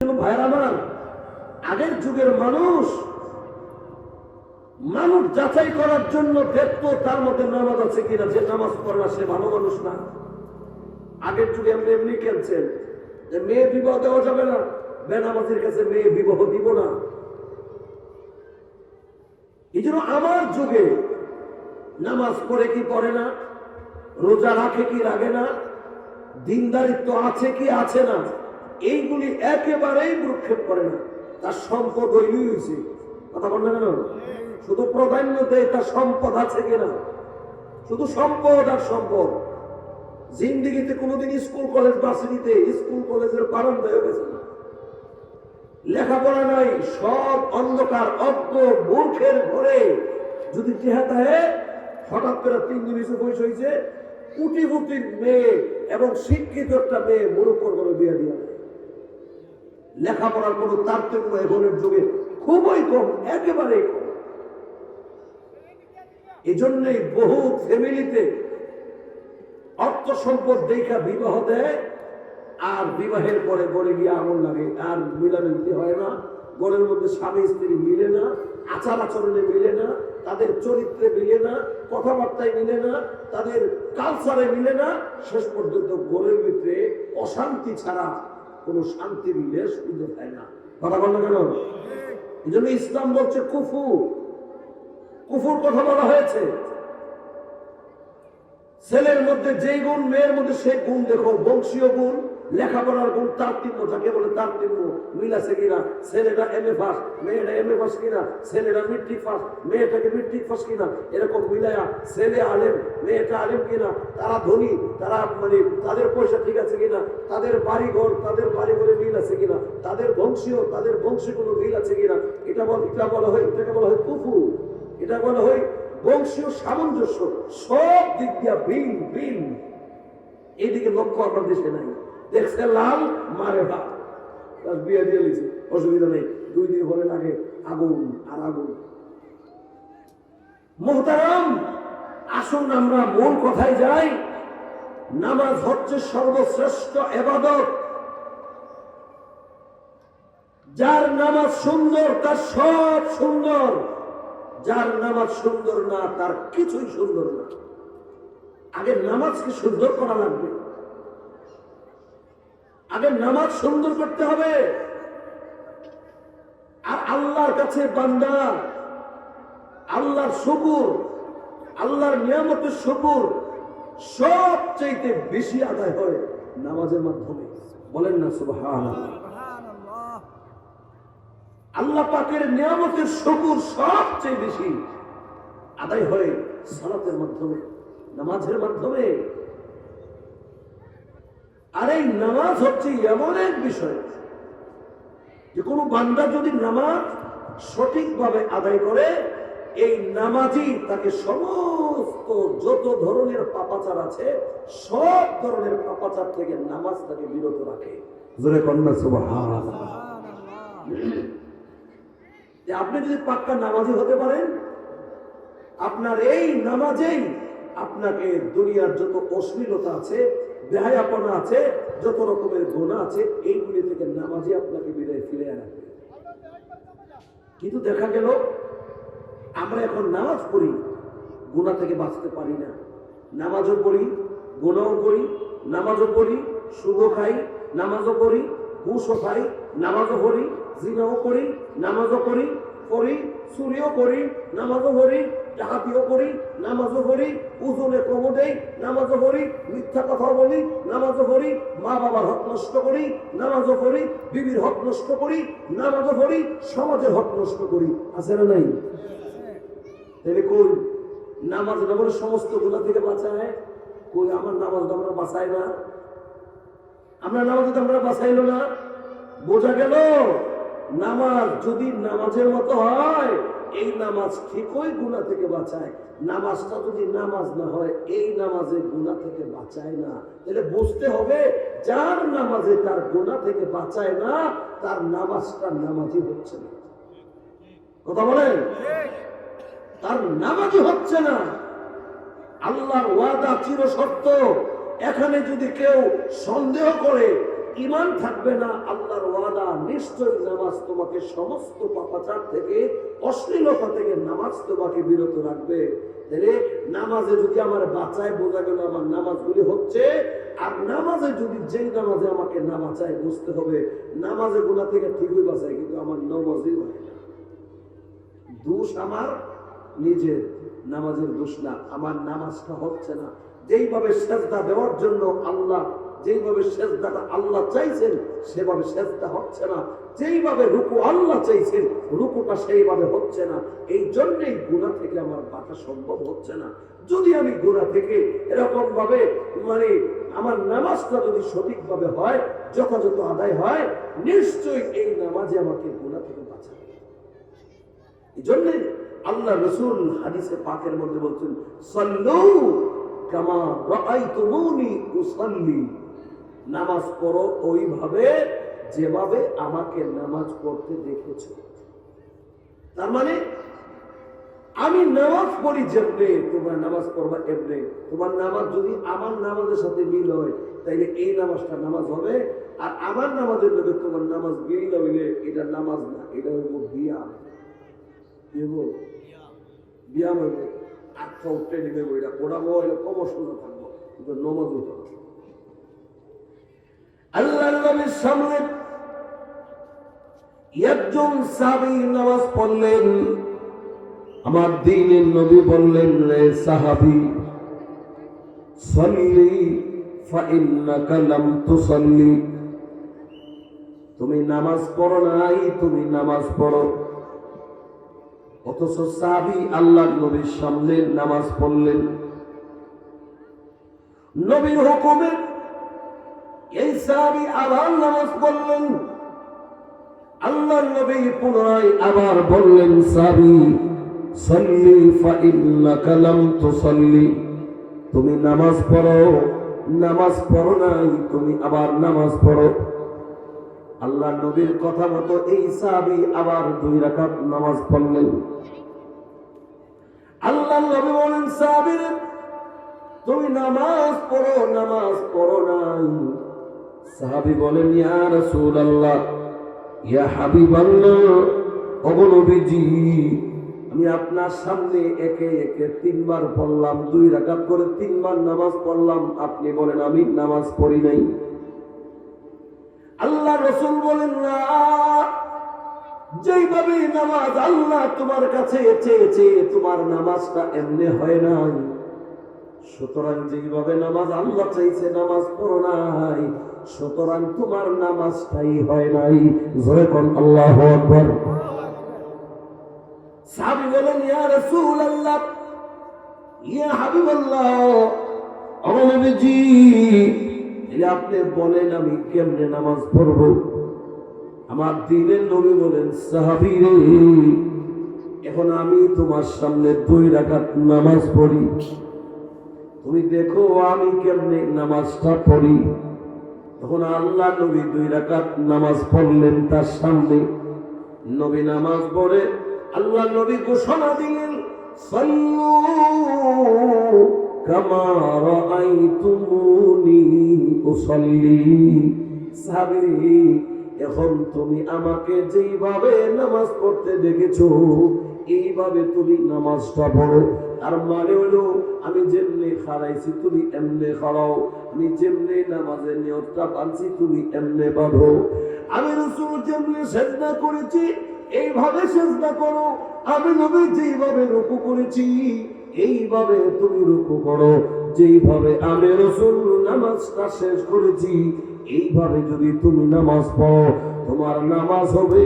ভাইয়ের আমার, আগের যুগের মানুষ যাচাই করার জন্য দেখতো তার মধ্যে নামাজ আছে কিনা। যে নামাজ পড়ে না সে ভালো মানুষ না। আগের যুগে আমরা এমনি খেলছেন যে মেয়ে বিবাহ দেওয়া যাবে না, বেনামাজির কাছে মেয়ে বিবাহ দিব না। এই জন্য আমার যুগে নামাজ পড়ে কি পড়ে না, রোজা রাখে কি রাখে না, দিনদারিত্ব আছে কি আছে না, এইগুলি একেবারেই ভ্রুক্ষেপ করে না। তার সম্পদ ওইগুলি হয়েছে, কথা বললেন কেন? শুধু প্রাধান্য দেয় তার সম্পদ আছে কিনা, শুধু সম্পদ আর সম্পদ। জিন্দিগিতে কোনোদিন স্কুল কলেজ বাসিতে স্কুল কলেজের বারান্দায় হয়ে গেছে না, লেখাপড়া নাই, সব অন্ধকার অজ্ঞ মূর্খের ঘরে। যদি চেহাতায় হঠাৎ করে 3 দিন এসে বয়স হয়েছে, কোটিপতি মেয়ে এবং শিক্ষিত একটা মেয়ে মূর্খর ঘরে বিয়ে দিয়া, লেখাপড়ার কোনো তারতম্য এখনের যুগে খুবই কম, একেবারেই কম। এই জন্যই বহু ফ্যামিলিতে অর্থ সম্পদ দেখা বিবাহ দেয়, আর বিবাহের পরে গড়ে গিয়ে আগুন লাগে, আর মিলামিলি হয় না, গড়ের মধ্যে স্বামী স্ত্রী মিলে না, আচার আচরণে মিলে না, তাদের চরিত্রে মিলে না, কথাবার্তায় মিলে না, তাদের কালচারে মিলে না। শেষ পর্যন্ত গড়ের ভিতরে অশান্তি ছাড়া কোনো শান্তি মিলে সুবিধা পায় না। কথা বল না কেন? এই জন্য ইসলাম বলছে কুফুর কথা বলা হয়েছে। ছেলের মধ্যে যে গুণ, মেয়ের মধ্যে সেই গুণ দেখো, বংশীয় গুণ, লেখাপড়ার গুণ, তারতম্য, যাকে বলে তারতম্য মিল আছে কিনা। ছেলেটা MA পাস, মেয়েটা MA পাস কিনা, ছেলেটা মেট্রিক পাস, মেয়েটাকে মেট্রিক পাস কিনা, এরকম মিলায়া ছেলে আলেম, মেয়েটা আলেম কিনা, তারা ধনী, তারা মানে তাদের পয়সা ঠিক আছে কিনা, তাদের বাড়িঘর, তাদের বাড়িঘরে মিল আছে কিনা, তাদের বংশীয়, তাদের বংশে কোনো মিল আছে কিনা। এটা বলা হয়, এটাকে বলা হয় কুফুর, এটা বলা হয় বংশীয় সামঞ্জস্য। সব দিক দিয়া বিল এইদিকে লক্ষ্য আপনার দেশে নাই। দেখছে লাল মারে ভাত, তার বিয়ে দিয়ে লিছে, অসুবিধা নেই, 2 দিন পরে লাগে আগুন আর আগুন। মুহতারাম, আসুন আমরা মূল কথায় যাই। নামাজ হচ্ছে সর্বশ্রেষ্ঠ ইবাদত। যার নামাজ সুন্দর তার সব সুন্দর, যার নামাজ সুন্দর না তার কিছুই সুন্দর না। আগে নামাজকে সুন্দর করা লাগবে, আগে নামাজ সুন্দর করতে হবে। আর আল্লাহর কাছে বান্দা আল্লাহর শুকর, আল্লাহর নিয়ামতের শুকর সবচেয়ে বেশি আদায় হয় নামাজের মাধ্যমে। বলেন না সুবহানাল্লাহ। আল্লাহ পাকের নিয়ামতের শুকর সবচেয়ে বেশি আদায় হয় সালাতের মাধ্যমে, নামাজের মাধ্যমে। আর এই নামাজ হচ্ছে এমন এক বিষয় যে কোনো বান্দা যদি নামাজ সঠিকভাবে আদায় করে, এই নামাজই তাকে সমস্ত যত ধরনের পাপাচার আছে সব ধরনের পাপাচার থেকে নামাজ তাকে বিরত রাখে। জোরে কন্যা সুবহানাল্লাহ। আপনি যদি পাক্কা নামাজি হতে পারেন, আপনার এই নামাজেই আপনাকে দুনিয়ার যত অশ্লীলতা আছে, বেহায়াপনা আছে, যত রকমের গুনাহ আছে, এইগুলি থেকে নামাজই আপনাকে ফিরে রাখবে। কিন্তু দেখা গেল আমরা এখন নামাজ পড়ি, গুনাহ থেকে বাঁচতে পারি না। নামাজও পড়ি, গুনাহও করি, নামাজও পড়ি, সুদও খাই, নামাজও পড়ি, ঘুষও খাই, নামাজও পড়ি, জিনাও করি, নামাজও করি, চুরিও করি, নামাজও পড়ি, ডাকাতিও করি, নামাজও পড়ি, ওজনে কম দেই, নামাজও পড়ি, মিথ্যা কথা বলি, নামাজও পড়ি, মা বাবার হক নষ্ট করি, নামাজও পড়ি, বিবির হক নষ্ট করি, নামাজও পড়ি, সমাজের হক নষ্ট করি। আছে না নাই? তাহলে কই নামাজ আমার সমস্ত গুনাহ থেকে বাঁচায়? কই আমার নামাজ আমরা বাঁচাই না? আমরা নামাজ আমরা বাঁচাইলো না। বোঝা গেল নামাজ যদি নামাজের মতো হয়, এই নামাজ ঠিকই গুনাহ থেকে বাঁচায়। নামাজটা যদি নামাজ না হয়, এই নামাজে গুনাহ থেকে বাঁচায় না। তাহলে বুঝতে হবে যার নামাজে তার গুনাহ থেকে বাঁচায় না, তার নামাজটা নামাজই হচ্ছে না। কথা বলেন? তার নামাজই হচ্ছে না। আল্লাহর ওয়াদা চিরসত্য। এখানে যদি কেউ সন্দেহ করে ঈমান থাকবে না, আল্লাহর ওয়াদা নিশ্চয়ই নামাজ তোমাকে সমস্ত পাপাচার থেকে, অশ্লীলতা থেকে নামাজ তোমাকে বিরত রাখবে। তাহলে নামাজে যদি আমার বাঁচায়, বোঝা গেল আমার নামাজগুলি হচ্ছে। আর নামাজে যদি, যেই নামাজে আমাকে না বাঁচায়, বুঝতে হবে নামাজে গুনাহ থেকে ঠিকই বাঁচায়, কিন্তু আমার নামাজই হয় না। দোষ আমার নিজের, নামাজের দোষ না। আমার নামাজটা হচ্ছে না যেইভাবে সেজদা দেওয়ার জন্য আল্লাহ, যেইভাবে সেজদাটা আল্লাহ চাইছেন সেভাবে সেজদা হচ্ছে না। যেইভাবে রুকু আল্লাহ চাইছেন রুকুটা সেইভাবে হচ্ছে না। এই জন্যই গুনাহ থেকে আমার বাঁচা সম্ভব হচ্ছে না। যদি আমি গুনাহ থেকে এরকম ভাবে আমার নামাজটা যদি সঠিকভাবে হয়, যথাযথ আদায় হয়, নিশ্চয়ই এই নামাজে আমাকে গুনাহ থেকে বাঁচাবে। এই জন্যে আল্লাহ রাসূল হাদিসে পাকের মধ্যে বলছেন, সাল্লু কামা রাআইতুমুনি উসাল্লি, নামাজ পড়ো ওইভাবে যেভাবে আমাকে নামাজ পড়তে দেখেছো। তার মানে আমি নামাজ পড়ি যেমনে, তোমার নামাজ পড়বা এমনে। তোমার নামাজ যদি আমার নামাজের সাথে মিল হয়, তাইলে এই নামাজটা নামাজ হবে। আর আমার নামাজের লোকের তোমার নামাজ মিল না হইলে এটা নামাজ না, এটা হইব বিয়াম। বিয়াম হইব, আটটা উঠতে নিবে, ওইটা পড়াবো, এটা কবর সোজা থাকবো, কিন্তু নামাজ হইতে হবে। আল্লাহর নবীর সামনে একজন সাহাবী নামাজ পড়লেন। আমার দ্বীনের নবী বললেন, রে সাহাবী, সাল্লি ফাইন্নাকা লাম তুসাল্লি, তুমি নামাজ পড়ো নাই, তুমি নামাজ পড়ো। অথচ সাহাবী আল্লাহর নবীর সামনে নামাজ পড়লেন। নবীর হুকুমে এই সাহাবী আবার নামাজ পড়লেন। আল্লাহর নবী পুনরায় আবার বললেন, সাহাবী সাল্লি ফাইন্নাকা লাম তুসাল্লি, তুমি নামাজ পড়ো, নামাজ পড়ো নাই, তুমি আবার নামাজ পড়ো। আল্লাহর নবীর কথা মতো এই সাহাবী আবার 2 রাকাত নামাজ পড়লেন। আল্লাহর নবী বলেন, সাহাবী তুমি নামাজ পড়ো, নামাজ পড়ো নাই। সাহাবী বলেন, ইয়া রাসূলুল্লাহ, ইয়া হাবিবাল্লাহ, ওগো নবীজি, আমি আপনার সামনে একে একে 3 বার পড়লাম, 2 রাকাত করে 3 বার নামাজ পড়লাম, আপনি বলেন আমি নামাজ পড়ি নাই। আল্লাহ রাসূল বলেন, না, যেইভাবে নামাজ আল্লাহ তোমার কাছে চেয়েছে তোমার নামাজটা এমনি হয় নাই। সুতরাং যেইভাবে নামাজ আল্লাহ চাইছে নামাজ পড়ো নাই, সুতরাং তোমার নামাজটাই হয় নাই। জোরে কোন আল্লাহু আকবার। সাহাবী বলেন, ইয়া রাসূলুল্লাহ, ইয়া হাবিবাল্লাহ, ও নবীজি, আপনি বলেন আমি কেমনে নামাজ পড়ব? আমার দ্বীনের নবী বলেন, সাহাবী রে, এখন আমি তোমার সামনে 2 রাকাত নামাজ পড়ি, তুমি দেখো আমি কেমনে নামাজটা পড়ি। তখন আল্লাহ নবী 2 রাকাত নামাজ পড়লেন তার সামনে। নবী নামাজ পড়ে আল্লাহ নবী ঘোষণা দিলেন, সাল্লু কামা রাআইতুমুনি উসাল্লি, সাহাবী এখন তুমি আমাকে যেইভাবে নামাজ পড়তে দেখেছো এইভাবে তুমি নামাজটা পড়ো। আর মানে হলো আমি যেমনি খাড়াইছি তুমি এমনি খাড়াও, আমি যেমনি নামাজের নিয়তটা বাঁধছি তুমি এমনি বাঁধো, আমি রাসূল যেমনি সিজদা করেছি এইভাবে সিজদা করো, আমি নবী যেইভাবে রুকু করেছি এইভাবে তুমি রুকু করো, যেইভাবে আমি রাসূল নামাজটা শেষ করেছি এইভাবে যদি তুমি নামাজ পড়ো তোমার নামাজ হবে।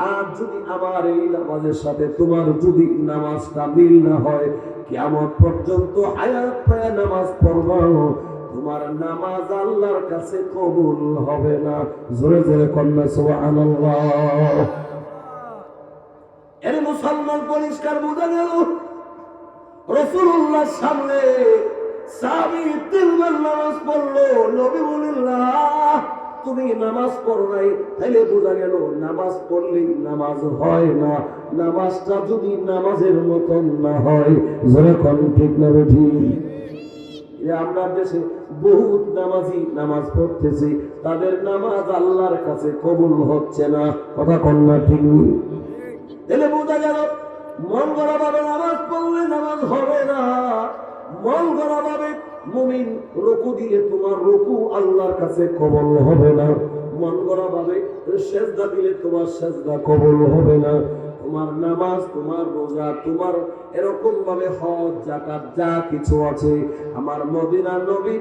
আর যদি আমার এই নামাজের সাথে তোমার যদি নামাজটা মিল না হয়, কিয়ামত পর্যন্ত হায়াত পায়া নামাজ পড়বা, তোমার নামাজ আল্লাহর কাছে কবুল হবে না। জোরে জোরে কন্যা সুবহানাল্লাহ। এর মুসলমান পরিষ্কার বোঝা গেল রাসূলুল্লাহর সামনে সাহাবী 3 বার নামাজ পড়লো। নবী বলেন, না, তুমি নামাজ পড়ো নাই, তাইলে বোঝা গেল নামাজ পড়লেই নামাজ হয় না। নামাজটা যদি নামাজের মতন না হয়, যখন ঠিক না ঠিক, আমরা দেশে বহুত নামাজি নামাজ পড়তেছি, তাদের নামাজ আল্লাহর কাছে কবুল হচ্ছে না। কথা কন্যা ঠিক তাহলে বোঝা গেল মন গড়া ভাবে নামাজ পড়লে নামাজ হবে না। মন গড়া ভাবে মুমিন রুকু দিয়ে তোমার রুকু আল্লাহর কাছে কবুল হবে না। মন গড়া ভাবে সেজদা দিলে তোমার সেজদা কবুল হবে না। তোমার নামাজ, তোমার রোজা, তোমার এরকম ভাবে হজ, যাকাত যা কিছু আছে আমার মদিনার নবী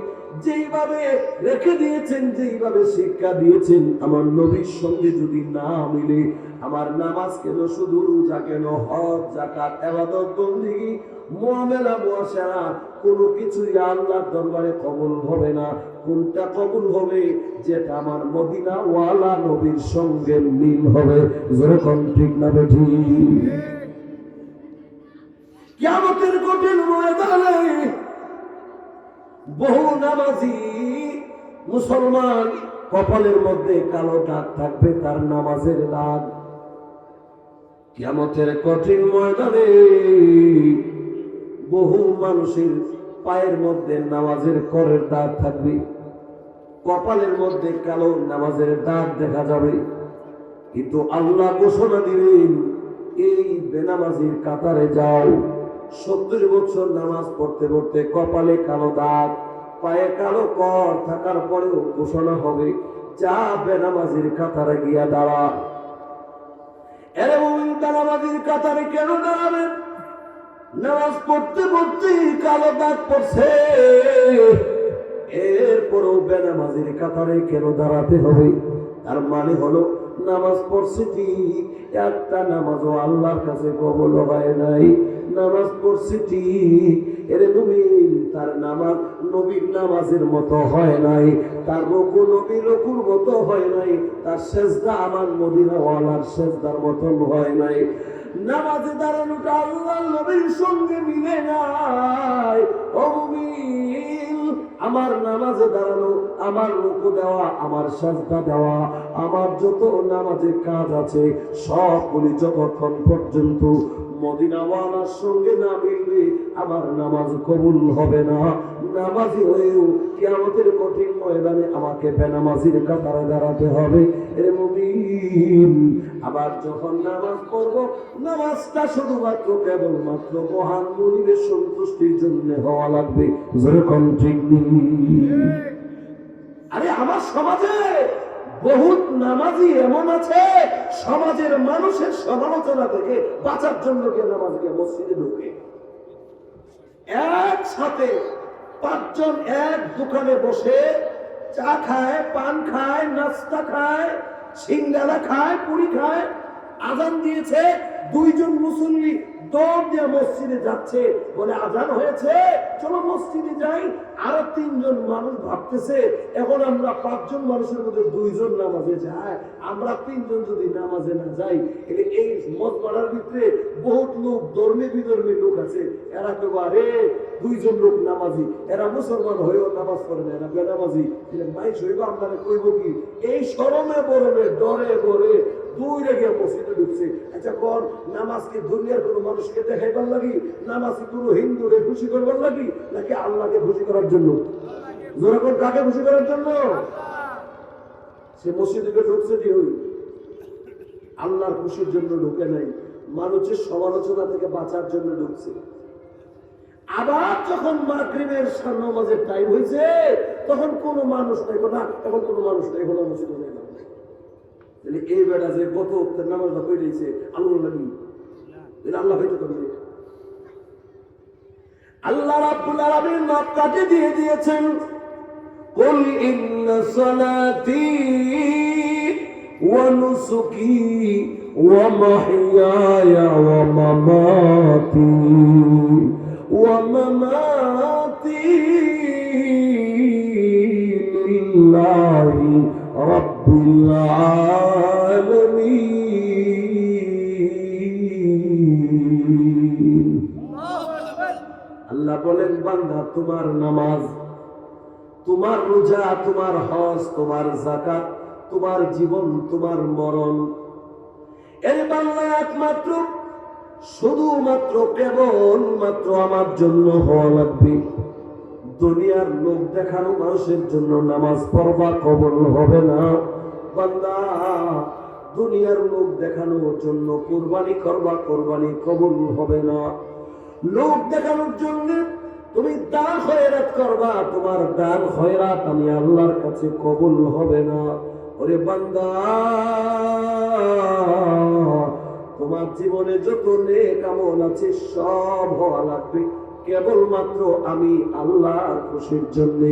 যেইভাবে রেখে দিয়েছেন, যেইভাবে শিক্ষা দিয়েছেন, আমার নবীর সঙ্গে যদি না মিলে আমার নামাজ কেন, শুধু রোজা কেন, হজ, যাকাত, ইবাদত, বন্দেগী, মুআমালা, মুআশারা কোনো কিছুই আল্লাহর দরবারে কবুল হবে না। কোনটা কবুল হবে? যেটা আমার মদিনা ওয়ালা নবীর সঙ্গে মিল হবে। যেরকম ঠিক না বেঠি? কিয়ামতের কঠিন ময়দানে বহু নামাজি মুসলমান কপালের মধ্যে কালো দাগ থাকবে, তার নামাজের দাগ। কিয়ামতের কঠিন ময়দানে বহু মানুষের পায়ের মধ্যে নামাজের করের দাগ থাকবে, কপালের মধ্যে কালো নামাজের দাগ দেখা যাবে। কিন্তু আল্লাহ ঘোষণা দিলেন, এই বেনামাজির কাতারে যাও। 70 বছর নামাজ পড়তে পড়তে কপালে কালো দাগ, পায়ে কালো কর থাকার পরেও ঘোষণা হবে, যা বেনামাজির কাতারে গিয়া দাঁড়া। এর বেনামাজির কাতারে কেন দাঁড়াবেন? নামাজ পড়তে পড়তে কালো দাগ পড়ছে, এরপরও বেনামাজির কাতারে কেন দাঁড়াতে হবে? তার মানে হলো নামাজ পড়ছে ঠিক, একটা নামাজও আল্লাহর কাছে কবুল হয় নাই। নামাজ পড়ছে ঠিক, এর মুমিন তার নামাজ নবীর নামাজের মতো হয় নাই, তার রুকু নবীর রুকুর মতো হয় নাই, তার সেজদা আমার মদিনা ওয়ালার সেজদার মতন হয় নাই। নামাজে দাঁড়ানোটা আল্লাহর নবীর সঙ্গে মিলে নাই। ও মুমিন, আমার নামাজে দাঁড়ানো, আমার রুকু দেওয়া, আমার সেজদা দেওয়া, আমার যত নামাজের কাজ আছে সবগুলি যতক্ষণ পর্যন্ত মদিনাওয়ালার সঙ্গে না মিলবে আমার নামাজ কবুল হবে না। নামাজি হয়েও কিয়ামতের কঠিন ময়দানে আমাকে বেনামাজির কাতারে দাঁড়াতে হবে। এর মুমিন, আবার যখন নামাজ পড়ব, নামাজটা শুধুমাত্র কেবলমাত্র মহান মুনিবের সন্তুষ্টির জন্য হওয়া লাগবে। যেরকম ঠিক আরে আমার সমাজে বহুত নামাজি এমন আছে, সমাজের মানুষের সমালোচনা থেকে বাঁচার জন্য গিয়ে নামাজ গিয়ে মসজিদে ঢুকে। একসাথে 5 জন এক দোকানে বসে চা খায়, পান খায়, নাস্তা খায়, সিঙ্গারা খায়, পুরি খায়। আজান দিয়েছে, 2 জন মুসল্লি দৌড় দিয়ে মসজিদে যাচ্ছে, বলে আজান হয়েছে, চলো মসজিদে যাই। আরো 3 জন মানুষ ভাবতেছে, এখন আমরা 5 জন মানুষের মধ্যে 2 জন নামাজে যায়, আমরা 3 জন যদি নামাজে না যাই, এই মতবাড়ার ভিতরে বহুত লোক ধর্মী বিধর্মী লোক আছে, এরা কেউ আরে 2 জন লোক নামাজি, এরা মুসলমান হয়েও নামাজ পড়ে না, এরা বেনামাজি, মাইশ হইব আমরা কইব কি? এই শরমে বরমে ডরে বরে 2 রেগে মসজিদে ঢুকছে। আচ্ছা কর, নামাজকে দুনিয়ার কোনো মানুষকে দেখাইবার লাগি, নামাজকে কোনো হিন্দুরে খুশি করবার লাগি, নাকি আল্লাহকে খুশি করার জন্য? যখন কাকে খুশি করার জন্য? সে মসজিদে ঢুকছে যে ওই আল্লাহর খুশির জন্য ঢুকে নাই, মানুষের সমালোচনা থেকে বাঁচার জন্য ঢুকছে। আবার যখন মাগরিবের নামাজের টাইম হয়েছে, তখন কোনো মানুষ নাই, না এখন কোনো মানুষ নাই, এখন মসজিদে নেই। এই বেটা যে কত নামাজটা হয়ে দিয়েছে আল্লাহ লাগি, আল্লাহ হইতে পারবে। আল্লাহ রাব্বুল আলামিন মক্কাতে দিয়ে দিয়েছেন, কুল ইন্না সালাতি ওয়া নুসুকি ওয়া মাহইয়ায়া ওয়া মামাতি লিল্লাহি রাব্বিল আলামিন। আল্লাহ বলেন, বান্দা তোমার নামাজ, তোমার রোজা, তোমার হজ, তোমার যাকাত, তোমার জীবন, তোমার মরণ, এর বাংলা একমাত্র শুধুমাত্র কেবলমাত্র আমার জন্য হওয়া লাগবে। দুনিয়ার লোক দেখানো মানুষের জন্য নামাজ পড়বা কবুল হবে না। বান্দা, দুনিয়ার লোক দেখানোর জন্য কুরবানি করবা, কুরবানি কবুল হবে না। লোক দেখানোর জন্য তুমি দান খয়রাত করবা, তোমার দান খয়রাত আমি আল্লাহর কাছে কবুল হবে না। ওরে বান্দা, তোমার জীবনে যত নেক আমল আছে সব হওয়া লাগবে কেবলমাত্র আমি আল্লাহর খুশির জন্য।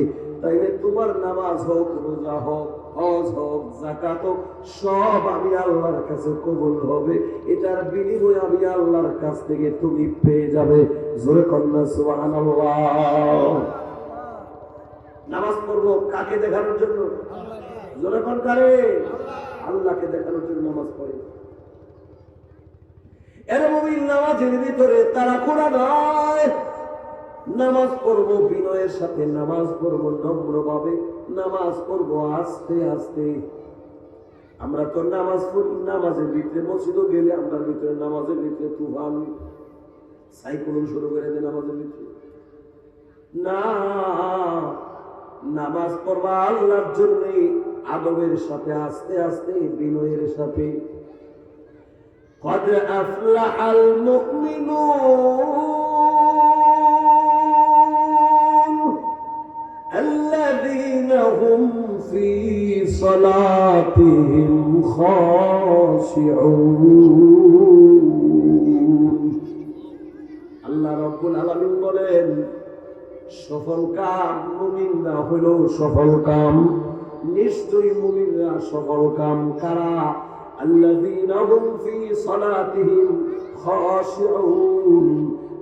তাইলে তোমার নামাজ হোক, রোজা হোক, হজ হোক, যাকাত হোক, সব আমি আল্লাহর কাছে কবুল হবে। এটার বিনিময়ে আমি আল্লাহর কাছ থেকে তুমি পেয়ে যাবে। জোরে কন্যা সুবহানাল্লাহ। নামাজ পড়বো কাকে দেখানোর জন্য? জোরে কোন কারে? আল্লাহকে দেখানোর জন্য নামাজ পড়ে। এর মুমিন নামাজের ভিতরে তারা খোলা নয়। নামাজ পড়বো বিনয়ের সাথে, নামাজ পড়বো নম্রভাবে, নামাজ পড়বো আস্তে আস্তে। আমরা তো নামাজ পড়ি, নামাজের ভিতরে মসজিদও গেলে আমরা ভিতরে নামাজের ভিতরে তুফান সাইক্লোন শুরু করে দেয় নামাজের ভিতরে। না, নামাজ পড়বা আল্লাহর জন্য আদবের সাথে, আস্তে আস্তে, বিনয়ের সাথে। قد أفلح المؤمنون الذين هم في صلاتهم خاشعون। আল্লাহ রাব্বুল আলামিন বলেন, সফল কাম মুমিনরা হলো সফল কাম। নিশ্চয়ই মুমিনরা সফল কাম। কারা? আল্লাযীনা হুম ফী সালাতিহিম খাশিউন,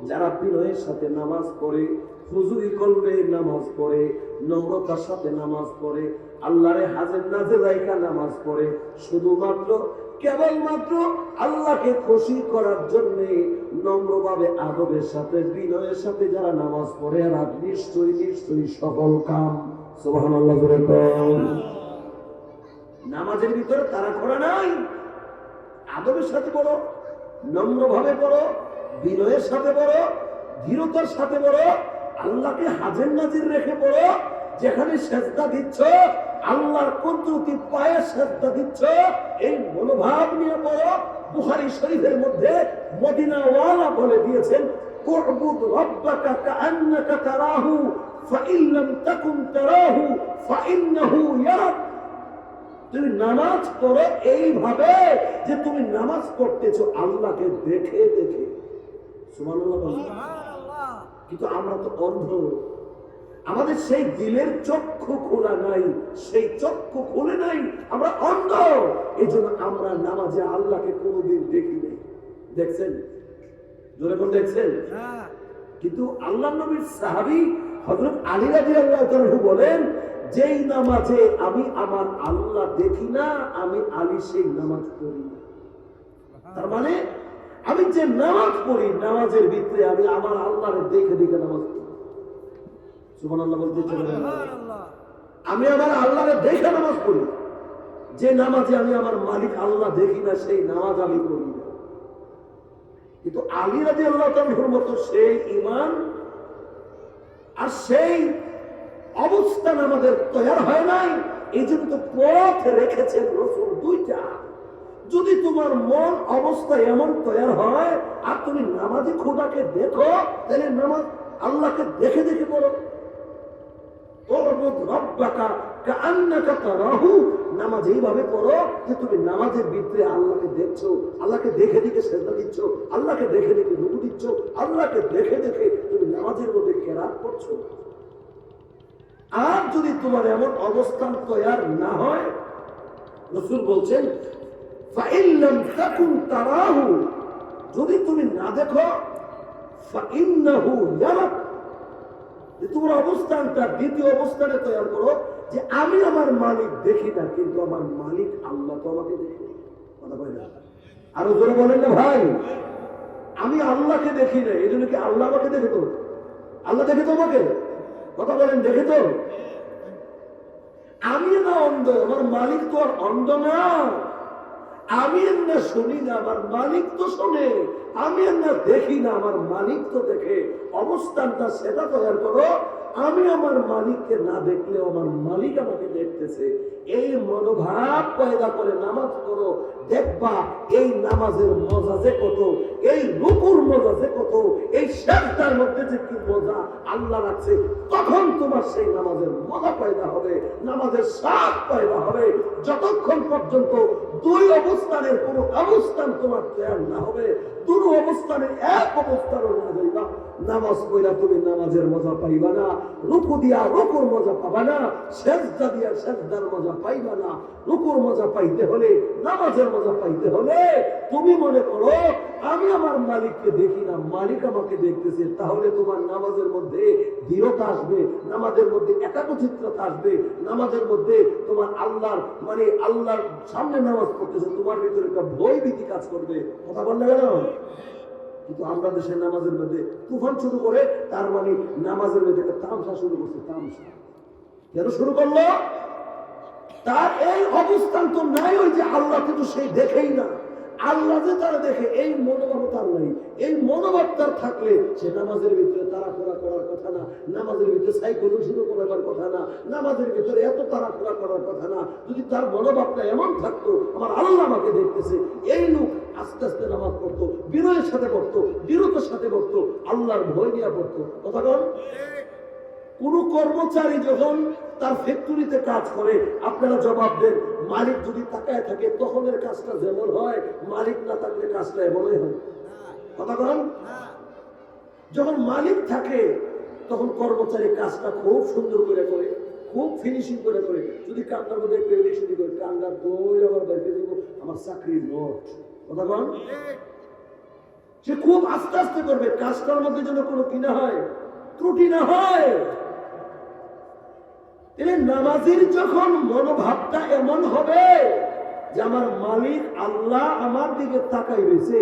যারা বিনয়ের সাথে নামাজ পড়ে, হুজুরি কলবে নামাজ পড়ে, নম্রতার সাথে নামাজ পড়ে, আল্লাহরে হাজির নাজির রাইখা নামাজ পড়ে, শুধুমাত্র কেবলমাত্র আল্লাহকে খুশি করার জন্য নম্রভাবে আদবের সাথে বিনয়ের সাথে যারা নামাজ পড়ে, আর নিশ্চয়ই নিশ্চয়ই সফল কাম। সুবহানাল্লাহ। নামাজের ভিতরে তারা করা নাই। আদবের সাথে পড়ো, নম্রভাবে পড়ো, বিনয়ের সাথে পড়ো, ধীরতার সাথে পড়ো, আল্লাহকে হাজির নাজির রেখে পড়ো। যেখানে সেজদা দিচ্ছ আল্লাহর কুদরতি পায়ে সেজদা দিচ্ছ, এই মনোভাব নিয়ে পড়ো। বুখারী শরীফের মধ্যে মদিনাওয়ালা বলে দিয়েছেন, কু'বুদ রাব্বাকা কাআন্নাকা তারাহু ফাইন লাম তাকুন তারাহু ফাইন্নাহু ইয়ারাক। তুমি নামাজ পড়ো এইভাবে যে তুমি নামাজ পড়তেছো আল্লাহকে দেখে দেখে। সুবহানাল্লাহ। কিন্তু আমরা তো অন্ধ, আমাদের সেই দিলের চক্ষু খোলা নাই, সেই চক্ষু খুলে নাই, আমরা অন্ধ। এই জন্য আমরা নামাজে আল্লাহকে কোনোদিন দেখি নাই। দেখছেন? জোরে কোন দেখছেন? কিন্তু আল্লাহ নবীর সাহাবী হযরত আলী রাদিয়াল্লাহু তাআলা বলেন, যেই নামাজে আমি আমার আল্লাহ দেখি না, আমি আলী সেই নামাজ পড়ি না। তার মানে আমি যে নামাজ পড়ি, নামাজের ভিতরে আমি আমার আল্লাহরে দেখে দেখে নামাজ পড়ি। সুবহানাল্লাহ বলতে চাই, আমি আমার আল্লাহরে দেখে নামাজ পড়ি। যে নামাজে আমি আমার মালিক আল্লাহ দেখি না, সেই নামাজ আমি পড়ি না। কিন্তু আলী রাদিয়াল্লাহু তাআলার মতো সেই ঈমান আর সেই অবস্থান আমাদের তৈরি হয় নাই। এই জন্য তো পথ রেখেছেন রাসূল দুইটা। যদি তোমার মন অবস্থা এমন তৈরি হয় আর তুমি নামাজি খোদাকে দেখো, তাহলে নামাজ আল্লাহকে দেখে দেখে পড়ো। উ'বুদ রাব্বাকা কাআন্নাকা তারাহু, নামাজ এইভাবে পড়ো যে তুমি নামাজের ভিতরে আল্লাহকে দেখছো, আল্লাহকে দেখে দেখে সিজদা দিচ্ছ, আল্লাহকে দেখে দেখে রুকু দিচ্ছ, আল্লাহকে দেখে দেখে তুমি নামাজের মধ্যে কিরাত করছো। আর যদি তোমার এমন অবস্থান তৈরি না হয়, রাসূল বলছেন ফাইন লাম তাকুন তারাহু, যদি তুমি না দেখো, ফাইন্নাহু ইয়ারাক, তোমার অবস্থানটা দ্বিতীয় অবস্থানে তৈরি করো যে আমি আমার মালিক দেখি না, কিন্তু আমার মালিক আল্লাহ তো আমাকে দেখে। কথা বলে না? আরো জোরে বলেন না ভাই, আমি আল্লাহকে দেখি না, এই জন্য কি আল্লাহ আমাকে দেখে? তো আল্লাহ দেখে তো আমাকে। কথা বলেন, দেখে তো? আমি না অন্ধ, আমার মালিক তো আর অন্ধ না। আমি না শুনি না, আমার মালিক তো শোনে। আমি না দেখি না, আমার মালিক তো দেখে। অবস্থানটা সেটা তৈরি করো। আমি আমার মালিককে না দেখলেও আমার মালিক আমাকে দেখতেছে, এই মনোভাব পয়দা করে নামাজ পড়ো, দেখবা এই নামাজের মজা যে কত, এই রুকুর মজা যে কত, এই সিজদার মধ্যে যে কি মজা আল্লাহ রাখছে, তখন তোমার সেই নামাজের মজা পয়দা হবে, নামাজের স্বাদ পয়দা হবে। যতক্ষণ পর্যন্ত দুই অবস্থানের কোনো অবস্থান তোমার তৈরি না হবে, দুটো অবস্থানের এক অবস্থানও না যাইবা, নামাজ পড়া তুমি নামাজের মজা পাইবা না, রুকু দিয়া রুকুর মজা পাবা না, সিজদা দিয়া সিজদার মজা পাইবা না। রুকুর মজা পাইতে হলে, নামাজের মজা পাইতে হলে তুমি মনে করো আমি আমার মালিককে দেখি না, মালিক আমাকে দেখতেছে, তাহলে তোমার নামাজের মধ্যে দৃঢ়তা আসবে, নামাজের মধ্যে একাগ্রচিত্ততা আসবে, নামাজের মধ্যে তোমার আল্লাহর মানে আল্লাহর সামনে নামাজ পড়তেছে, তোমার ভিতরে একটা ভয় ভীতি কাজ করবে। কথা বল না কেন? কিন্তু আমরা দেশের নামাজের মধ্যে তুফান শুরু করে, তার মানে নামাজের মধ্যে একটা তামসা শুরু করছে। তামসা কেন শুরু করলো? তার এই অবস্থান তো নাই, ওই যে আল্লাহ কিন্তু সেই দেখেই না, আল্লাহ যে তারা দেখে এই মনোভাব তার নাই। এই মনোভাব তার থাকলে সে নামাজের ভিতরে তাড়াহুড়া করার কথা না, নামাজের ভিতরে সাইকেল শুরু করার কথা না, নামাজের ভিতরে এত তাড়াহুড়া করার কথা না। যদি তার মনোভাবটা এমন থাকতো আমার আল্লাহ আমাকে দেখতেছে, এই লোক আস্তে আস্তে নামাজ পড়তো, বিনয়ের সাথে পড়তো, দৃঢ়তার সাথে পড়তো, আল্লাহর ভয় নিয়ে পড়তো। কথা বল। কোন কর্মচারী যখন তার ফ্যাক্টরিতে কাজ করে, আপনারা জবাব দেন, মালিক যদি তাকায় থাকে তখন এর কাজটা যেমন হয়, মালিক না থাকলে কাজটা এমনই হয়। কথা বলেন। যখন মালিক থাকে তখন কর্মচারী কাজটা খুব সুন্দর করে করে, খুব ফিনিশিং করে করে। যদি কান্নার মধ্যে শুরু করে, কান্নার দই আবার বাইরে দেবো, আমার চাকরির নোট। কথা বলেন। সে খুব আস্তে আস্তে করবে, কাজটার মধ্যে যেন কোনো কিনা হয়, ত্রুটি না হয়। নামাজের যখন মনোভাবটা এমন হবে যে আমার মালিক আল্লাহ আমার দিকে তাকাই রয়েছে,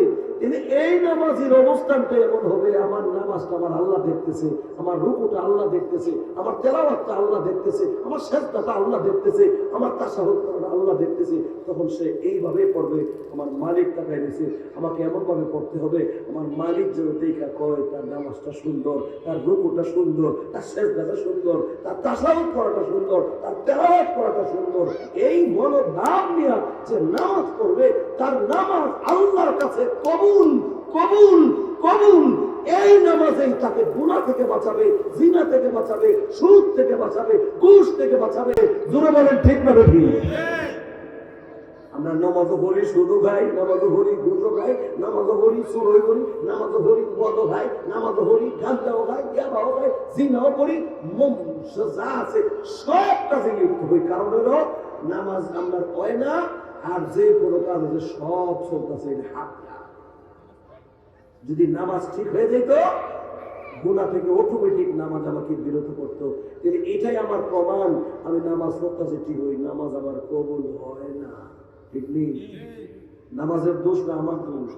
এই নামাজের অবস্থানটা এমন হবে, আমার নামাজটা আমার আল্লাহ দেখতেছে, আমার রুকুটা আল্লাহ দেখতেছে, আমার তেলাওয়াতটা আল্লাহ দেখতেছে, আমার সিজদাটা আল্লাহ দেখতেছে, আমার তাশাহুদটা আল্লাহ দেখতেছে। তখন সে এইভাবে পড়বে, আমার মালিক তাকাই রয়েছে, আমাকে এমন ভাবে পড়তে হবে আমার মালিক যেন দেখা কয় তার নামাজটা সুন্দর, তার রুকুটা সুন্দর, তার সিজদাটা সুন্দর, তার তাশাহুদ করাটা সুন্দর, তার তেলাওয়াত করাটা সুন্দর। এই মনোভাব নিয়ে যে নামাজ পড়বে, তার নামাজ আল্লাহর কাছে কবুল কবুল কবুল। এই নামাজেই তাকে গুনাহ থেকে বাঁচাবে, জিনা থেকে বাঁচাবে, সুদ থেকে বাঁচাবে, ঘুষ থেকে বাঁচাবে। জোরে বলেন ঠিক না বেঠিক? আমরা নামাজও পড়ি শুধু গাই, নামাজও পড়ি ঘুষও গাই, নামাজও পড়ি চোরই করি, নামাজও পড়ি মদও খাই, নামাজও পড়ি গাঁজাও খাই, ইয়াবাও খাই, জিনাও করি, যা আছে সব কাজে লিপ্ত হই। কারণ হলো নামাজ আমরা হয় না, আর যে কোনো কাজ আছে সব চলতেছে হাত। যদি নামাজ ঠিক হয়ে যেত, গুনাহ থেকে অটোমেটিক নামাজ আমাকে বিরত করতো। এটাই আমার প্রমাণ, আমি নামাজ পড়তেছি ঠিক হই, নামাজ আমার কবুল হয় না। ঠিক নেই? নামাজের দোষ না আমার দোষ।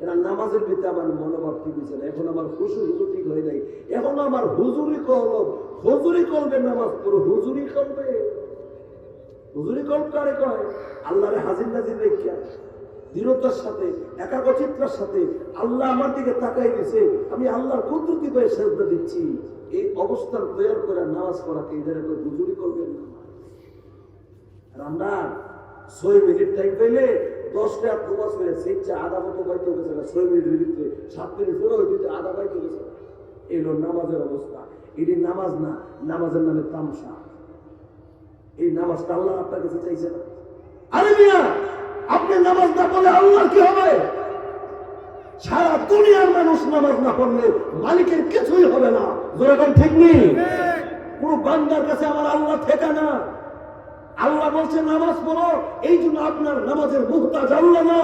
এরা নামাজের ভিতরে আমার মনোভাব ঠিক হয়েছে না, এখন আমার হুজুর ঠিক হয় নাই, এখন আমার হুজুরি কলব, হুজুরি কলবে নামাজ পড়ো, হুজুরি কলবে। হুজুরি কলব কারে কয়? আল্লাহরে হাজির নাজির রেখা দৃঢ়তার সাথে, একাগ্রচিত্তার সাথে আল্লাহ আমার দিকে তাকাই দিয়েছে, আমি আল্লাহর কুদরতি পেয়ে সেজদা দিচ্ছি। এই অবস্থান তৈরি করে নামাজ পড়াকে এদের হুজুরি করবেন না। আর আমরা 6 মিনিট টাইম পেলে 10 টাকা নামাজ পড়ে সেটা আধা মতো বাইতে গেছে না, 6 মিনিটের ভিতরে 7 মিনিট পরে ওই দিতে আধা বাইতে গেছে। এই হলো নামাজের অবস্থা। এটি নামাজ না, নামাজের নামে তামসা। এই নামাজটা আল্লাহ আপনার কাছে চাইছে না। আরে মিয়া, আপনি নামাজ না পড়লে আল্লাহর কি হবে? সারা দুনিয়ার মানুষ নামাজ না পড়লে মালিকের কিছুই হবে না। যেরকম ঠিক নেই, পুরো বান্দার কাছে আমার আল্লাহ ঠিকানা। আল্লাহ বলছে নামাজ পড়ো, এই জন্য আপনার নামাজের মুহতাজ আল্লাহ না।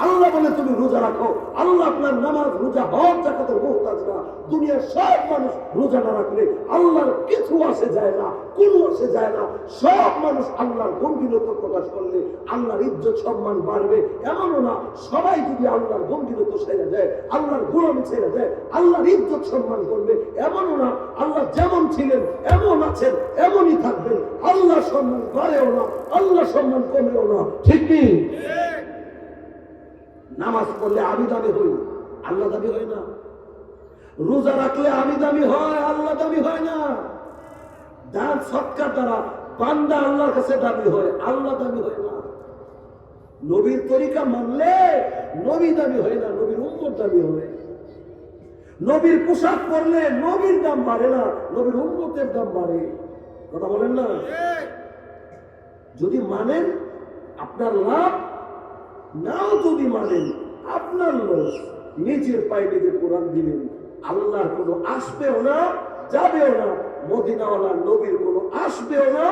আল্লাহ বলে তুমি রোজা রাখো, আল্লাহ আপনার নামাজ রোজা হওয়ার জাকাতের মুহতাজ না। দুনিয়ার সব মানুষ রোজা না রাখলে আল্লাহর কিছু আসে যায় না, কোনো আসে যায় না। সব মানুষ আল্লাহর গম্ভীরতা প্রকাশ করলে আল্লাহর ইজ্জত সম্মান বাড়বে, এমনও না। সবাই যদি আল্লাহর গম্ভীরতা ছেড়ে দেয়, আল্লাহর গোলামি ছেড়ে দেয়, আল্লাহর ইজ্জত সম্মান করবে, এমনও না। আল্লাহ যেমন ছিলেন এমন আছেন, এমনই থাকবেন। আল্লাহ সম্মান বাড়েও না, আল্লাহ সম্মান কমেও না। ঠিক নেই? নামাজ পড়লে আমি দাবি হই, আল্লাহ দাবি হয় না। রোজা রাখলে আমি দামি হয়, আল্লাহ দামি হয় না। দান সৎকার দ্বারা বান্দা আল্লাহর কাছে দামি হয়, আল্লাহ দামি হয় না। নবীর তরিকা মানলে নবী দামি হয় না, নবীর উম্মত দামি হয়। নবীর পোশাক পরলে নবীর দাম বাড়ে না, নবীর উম্মতের দাম বাড়ে। কথা বলেন না? যদি মানেন আপনার লাভ, নাও যদি মানেন আপনার লস। নিজের পায়ে নিজে কোরআন দিলেন, আল্লাহর কোনো আসবেও না যাবেও না, মদিনাওয়ালার নবীর কোনো আসবেও না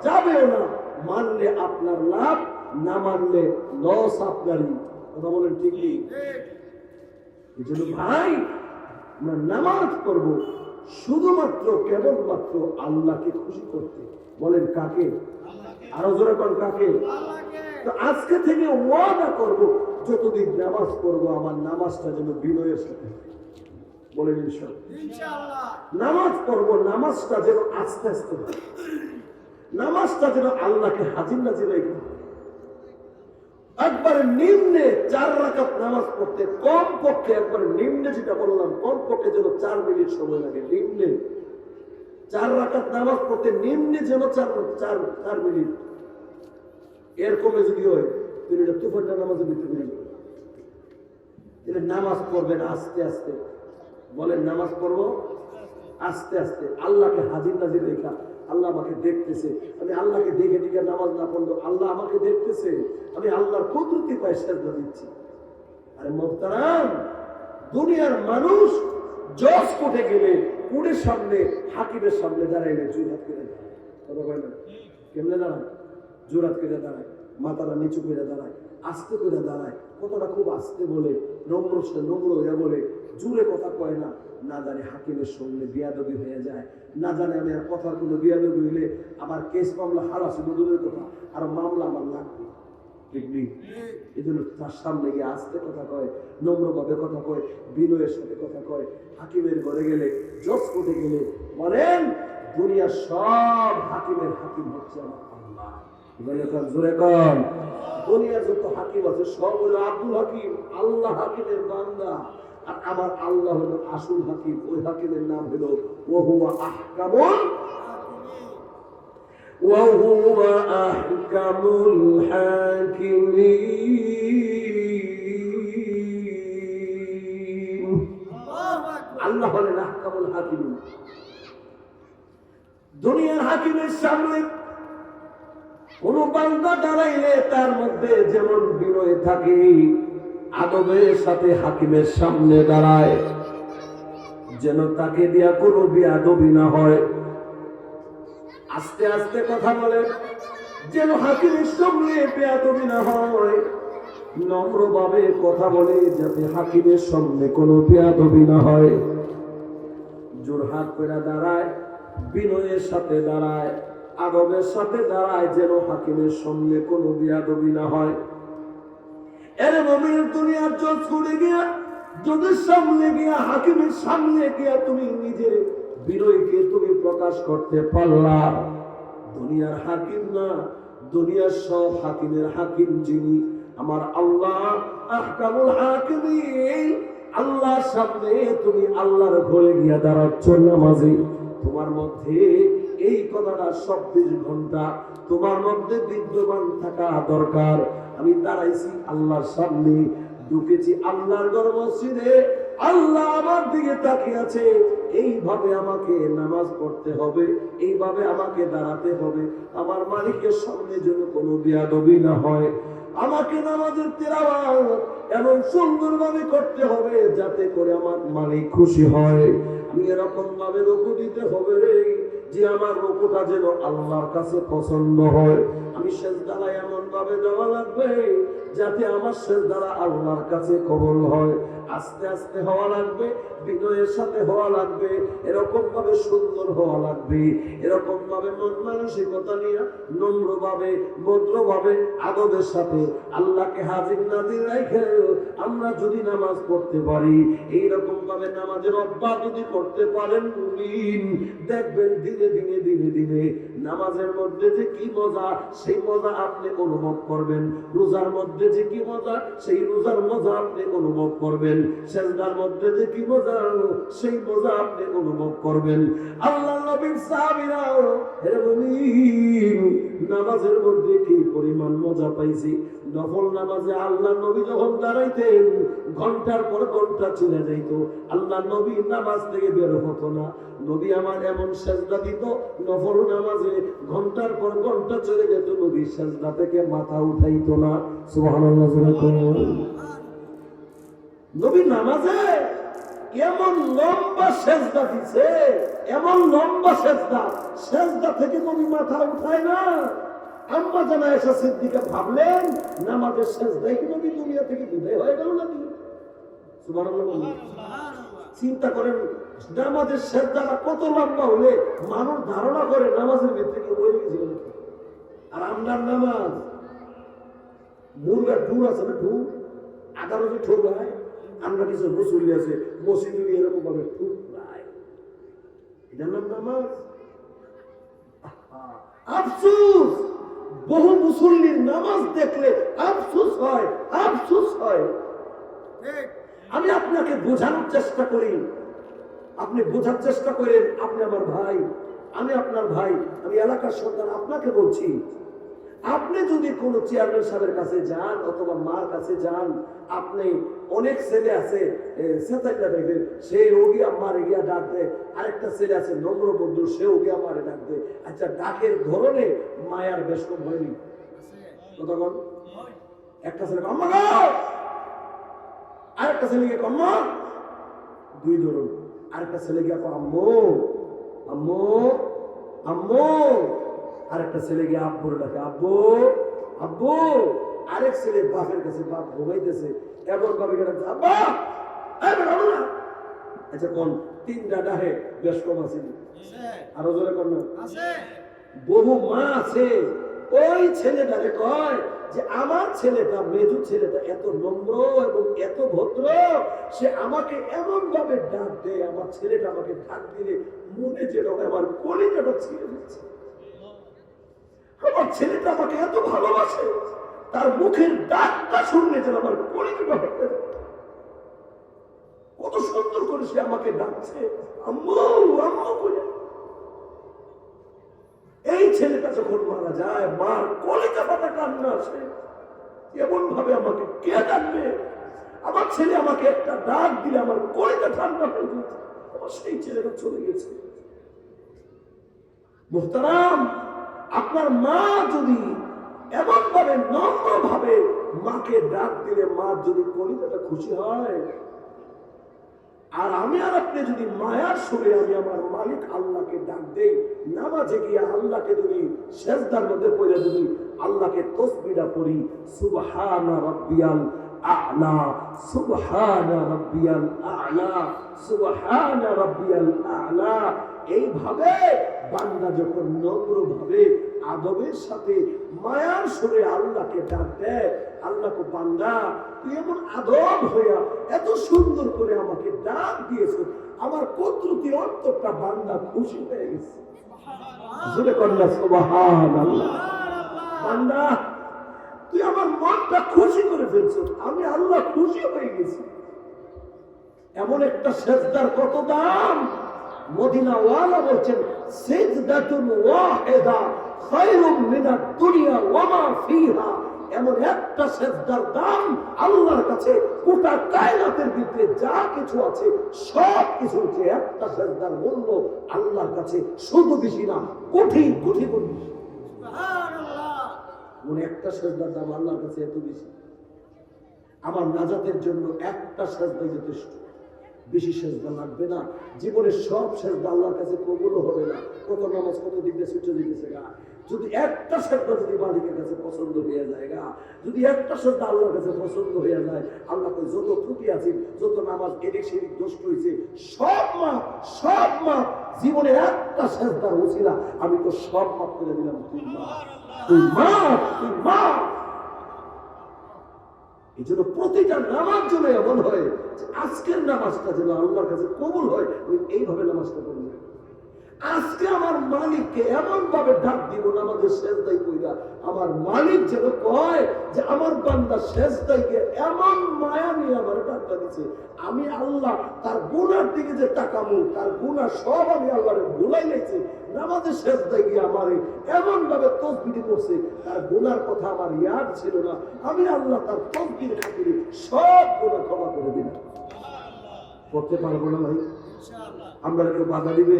যাবেও না। মানলে আপনার লাভ, না মানলে লস আপনারই। কথা বলেন ঠিক নেই? এই জন্য ভাই, আমরা নামাজ পড়ব শুধুমাত্র কেবলমাত্র আল্লাহকে খুশি করতে। বলেন কাকে? আরো জোরে কোন কাকে? তো আজকে থেকে ওয়াদা করব, যতদিন নামাজ পড়বো আমার নামাজটা যেন বিনয়ের সাথে। বলেন ইনশাআল্লাহ। নামাজ পড়বো, নামাজটা যেন আস্তে আস্তে, নামাজটা যেন আল্লাহকে হাজির নাজির রেখে। একবারে নিম্নে 4 রাকাত নামাজ পড়তে কম পক্ষে, একবারে নিম্নে যেটা বললাম, কম পক্ষে যেন 4 মিনিট সময় লাগে। নিম্নে 4 রাকাত নামাজ পড়তে নিম্নে যেন 4 মিনিট। এর কমে যদি হয় তুমি এটা তুফানটা নামাজের ভিতরে করে যাবে। এটা নামাজ পড়বেন আস্তে আস্তে। বলেন নামাজ পড়বো আস্তে আস্তে, আল্লাহকে হাজির নাজির রেখা। আল্লাহ আমাকে দেখতেছে, আমি আল্লাহকে দেখে দেখে নামাজ না পড়লো, আল্লাহ আমাকে দেখতেছে, আমি আল্লাহর কুদরতি পায়ে সেজদা দিচ্ছি। আরে মুহতারাম, দুনিয়ার মানুষ জজ কোর্টে গেলে কোর্টের সামনে হাকিমের সামনে দাঁড়াইলে জুরাত করে দাঁড়ায়। কথা বলে না? কেমনে দাঁড়ায়? জোরাত করে দাঁড়ায়, মাথাটা নিচু করে দাঁড়ায়, আস্তে করে দাঁড়ায়, কথাটা খুব আস্তে বলে, নম্র হইয়া বলে, জোরে কথা কয় না। না জানে হাকিমের সঙ্গে বিয়াদবি হয়ে যায়, না জানে আমি আর কথার কোনো বিয়াদবি হইলে আমার কেস মামলা হারাসি দূরের কথা, আর মামলা আমার লাগবে। ঠিক নেই? এই জন্য তার সামনে গিয়ে আস্তে কথা কয়, নম্রভাবে কথা কয়, বিনয়ের সাথে কথা কয়। হাকিমের ঘরে গেলে, জজ কোর্টে গেলে বলেন দুনিয়ার সব হাকিমের হাকিম হচ্ছে আমার আল্লাহ। দুনিয়ার যত হাকিম আছে সব হলো আব্দুল হাকিম, আল্লাহ হাকিমের বান্দা। আর আমার আল্লাহ হলো আসল হাকিম, ওই হাকিমের নাম হলো ওহুয়া আহকামুল হাকিমিন। আল্লাহ হলেন আহকামুল হাকিম। দুনিয়ার হাকিমের সামনে কোন বান্দা দাঁড়াইলে তার মধ্যে যেমন বিনয় থাকে, আদবের সাথে হাকিমের সামনে দাঁড়ায়, যেন তাকে দিয়া কোনো বেয়াদবি না হয়। আস্তে আস্তে কথা বলে, যেন হাকিমের সামনে বেয়াদবি না হয়। নম্রভাবে কথা বলে, যাতে হাকিমের সামনে কোনো বেয়াদবি না হয়। জোরহাট করে দাঁড়ায়, বিনয়ের সাথে দাঁড়ায়, আদবের সাথে দাঁড়ায়, যেন হাকিমের সামনে কোনো বেয়াদবি না হয়। এর মুমিন দুনিয়ার জজ করে গিয়া, জজের সামনে গিয়া, হাকিমের সামনে গিয়া তুমি নিজের বিনয়কে তুমি প্রকাশ করতে পারলা। দুনিয়ার হাকিম না, দুনিয়ার সব হাকিমের হাকিম যিনি, আমার আল্লাহ আহকামুল হাকিমিন। আল্লাহর সামনে তুমি আল্লাহর ঘরে গিয়া দাঁড়াচ্ছ নামাজে, তোমার মধ্যে এই কথাটা 24 ঘন্টা তোমার মধ্যে বিদ্যমান থাকা দরকার। আমি দাঁড়াইছি আল্লাহর সামনে, ঢুকেছি আল্লাহর ঘর মসজিদে, আল্লাহ আমার দিকে তাকিয়ে আছে, এইভাবে আমাকে নামাজ পড়তে হবে, এইভাবে আমাকে দাঁড়াতে হবে। আমার মালিকের সামনে যেন কোনো বেয়াদবি না হয়। আমাকে নামাজের তেলাওয়াত এমন সুন্দরভাবে করতে হবে যাতে করে আমার মালিক খুশি হয়। আমি এরকম ভাবে রুকু দিতে হবে যে আমার রুকুটা যেন আল্লাহর কাছে পছন্দ হয়। আমি সেজদায় এমন ভাবে দেওয়া লাগবে যাতে আমার সেজদারা আল্লাহর কাছে কবুল হয়। আস্তে আস্তে হওয়া লাগবে, বিনয়ের সাথে হওয়া লাগবে, এরকম ভাবে সুন্দর হওয়া লাগবে, এরকম ভাবে মন মানসিকতা নিয়ে নম্রভাবে, ভদ্রভাবে, আদবের সাথে আল্লাহকে হাজির নাজির রেখে আমরা যদি নামাজ পড়তে পারি, এইরকম ভাবে নামাজের অভ্যাস যদি করতে পারেন, দেখবেন দিনে দিনে দিনে দিনে নামাজের মধ্যে যে কি মজা, সেই মজা আপনি অনুভব করবেন। রোজার মধ্যে মধ্যে যে কি মজা, সেই রোজার মজা আপনি অনুভব করবেন। সেজদার মধ্যে যে কি মজা, সেই মজা আপনি অনুভব করবেন। আল্লাহ নবীর সাহাবীরা, হে মুমিন, নামাজের মধ্যে কি পরিমাণ মজা পাইছি। নফল নামাজে আল্লাহ নবী যখন দাঁড়াইতেন, ঘন্টার পর ঘন্টা চলে যাইত, আল্লাহ নবী নামাজ থেকে বের হতো না। নবী আমার এমন সেজদা দিত, নফল নামাজে ঘন্টার পর ঘন্টা চলে যেত, নবী সেজদা থেকে মাথা উঠাইতো না। সুবহানাল্লাহ। নবী নামাজে এমন লম্বা সেজদা দিছে, এমন লম্বা সেজদা, সেজদা থেকে নবী মাথা উঠায় না। আম্মা জানা আয়েশা সিদ্দিকা ভাবলেন, নামাজের সেজদায় কি নবী দুনিয়া থেকে বিদায় হয়ে গেল নাকি? সুবহানাল্লাহ। চিন্তা করেন, নামাজের সেজদাটা কত লম্বা হলে মানুষ ধারণা করে নামাজের ভিতরে কি হয়ে গেছিল নাকি। আর আপনার নামাজ মুরগার ঢুর আছে না, ঢুর আগারো যে ঠোক হয়, আমরা কিছু মুসল্লি আছে মসজিদে এরকম ভাবে ঠুক নাই, এটার নাম নামাজ? আফসোস, বহু মুসল্লির নামাজ দেখলে আফসোস হয়, আফসোস হয়। আমি আপনাকে বোঝানোর চেষ্টা করি, আপনি বোঝার চেষ্টা করেন। আপনি আমার ভাই, আমি আপনার ভাই, আমি এলাকার সন্তান, আপনাকে বলছি, আপনি যদি কোনো চেয়ারম্যান সাহেবের কাছে যান অথবা মার কাছে যান, আপনি অনেক ছেলে আছে সে ওগিয়া মারে গিয়া ডাক দেয়, আরেকটা ছেলে আছে নম্র বন্ধু, সে ওগিয়া মারে ডাক দেয়। আচ্ছা, ডাকের ধরনে মায়ার বেশ কম হয়নি? তখন একটা ছেলে আম্মা গাও, আরেকটা ছেলে গিয়ে আম্মা, দুই ধরুন, আরেকটা ছেলে গিয়ে আম্মু আম্মু আম্মু, আরেকটা ছেলে গিয়ে আব্বুর ডাকে আব্বু আব্বু, আরেক ছেলে বাপের কাছে, বাপ ঘুমাইতেছে, এমন ভাবে আব্বা। আচ্ছা, কোন তিনটা ডাহে বেশ কম আছে? আরো জোরে কোন? বহু মা আছে, ওই ছেলেটাকে কয় যে আমার ছেলেটা, মেজু ছেলেটা এত নম্র এবং এত ভদ্র, সে আমাকে এমন ভাবে ডাক দেয়, আমার ছেলেটা আমাকে ডাক দিলে মনে যেন আমার কলিজাটা ছিঁড়ে দিচ্ছে। আমার ছেলেটা আমাকে এত ভালোবাসে, তার মুখের ডাকটা শুনলে যেন আমার কলিজাটা ভেঙে যায়। কত সুন্দর করে সে আমাকে ডাকছে আম্মু আম্মু করে। এই ছেলেটা যখন মারা যায়, মার কলিজা ফাটা কান্না আসে, এমন ভাবে আমাকে কে ডাকবে? আমার ছেলে আমাকে একটা ডাক দিলে আমার কলিজা ঠান্ডা হয়ে যেত। আমার সেই ছেলেটা চলে গেছে। মুহতারাম, আপনার মা যদি এমন ভাবে নম্র ভাবে মাকে ডাক দিলে মা যদি কলিজাটা খুশি হয়, আর আমি আর আপনি যদি মায়ার সুরে আমি আমার মালিক আল্লাহকে ডাক দেই, নামাজে গিয়ে আল্লাহকে যদি সেজদার মধ্যে পড়ে যদি আল্লাহকে তাসবিহটা পড়ি, সুবহানা রাব্বিয়াল আ'লা সুবহানা রাব্বিয়াল আ'লা সুবহানা রাব্বিয়াল আ'লা, এইভাবে বান্দা যখন নম্রভাবে আদবের সাথে মায়ার সুরে আল্লাহকে ডাক দেয়, আল্লাহকে বান্দা তুই এমন আদব হইয়া এত সুন্দর করে আমাকে ডাক দিয়েছো, আমার কতৃতি অন্তরটা বান্দা খুশি হয়ে গেছে। জোরে কন্যা সুবহানাল্লাহ। বান্দা তুই আমার মনটা খুশি করে ফেলছো, আমি আল্লাহ খুশি হয়ে গেছি। এমন একটা সেজদার কত দাম! মদিনা ওয়ালা বলছেন, সিজদাতুন ওয়াহিদা খায়রুম মিনাদ দুনিয়া ওয়া মা ফিহা। এমন একটা সেজদার দাম আল্লাহর কাছে গোটা কায়নাতের ভিতরে যা কিছু আছে সব কিছুর চেয়ে একটা সেজদার মূল্য আল্লাহর কাছে শুধু বেশি না, কোটি কোটি কোটি। সুবহানাল্লাহ। মনে একটা সেজদার দাম আল্লাহর কাছে এত বেশি। আমার নাজাতের জন্য একটা সেজদাই যথেষ্ট, বেশি সেজদা লাগবে না। জীবনের সব সেজদা আল্লাহর কাছে কবুল হবে না। কত নামাজ কত দিক দিয়ে ছুটে দিতেছে গা, যদি একটা সেজদা যদি মালিকের কাছে পছন্দ হয়ে যায় গা, যদি একটা সেজদা আল্লাহর কাছে পছন্দ হয়ে যায়, আল্লাহকে যত ত্রুটি আছে, যত নামাজ এদিক সেদিক দোষ হয়েছে, সব মাপ সব মাপ। জীবনের একটা সেজদার ওসিলা আমি তো সব মাপ করে দিলাম। তুই মাপ তুই মাপ তুই মাপ। এই জন্য প্রতিটা নামাজ যেন এমন হয়, আজকের নামাজটা যেন আল্লাহর কাছে কবুল হয়, এইভাবে নামাজটা করবে। আজকে আমার মালিককে এমন ভাবে ডাক দিব না আমাদের সেজদাই কইরা, আমার মালিক যেন কয় যে আমার বান্দা সেজদাইকে এমন মায়া নিয়ে আমার ডাকটা দিছে, আমি আল্লাহ তার গুনার দিকে যে তাকামু, তার গুনাহ সব আমি আল্লাহরে ভুলাই লাইছি, নামাজের সেজদায় গিয়ে আমারে এমন ভাবে তাসবিহ করছে, তার গুনার কথা আমার ইয়াদ ছিল না, আমি আল্লাহ তার তাসবিহের খাতিরে সব গুনাহ ক্ষমা করে দিলাম। করতে পারবো না ভাই? আমরা কেউ বাধা দিবে?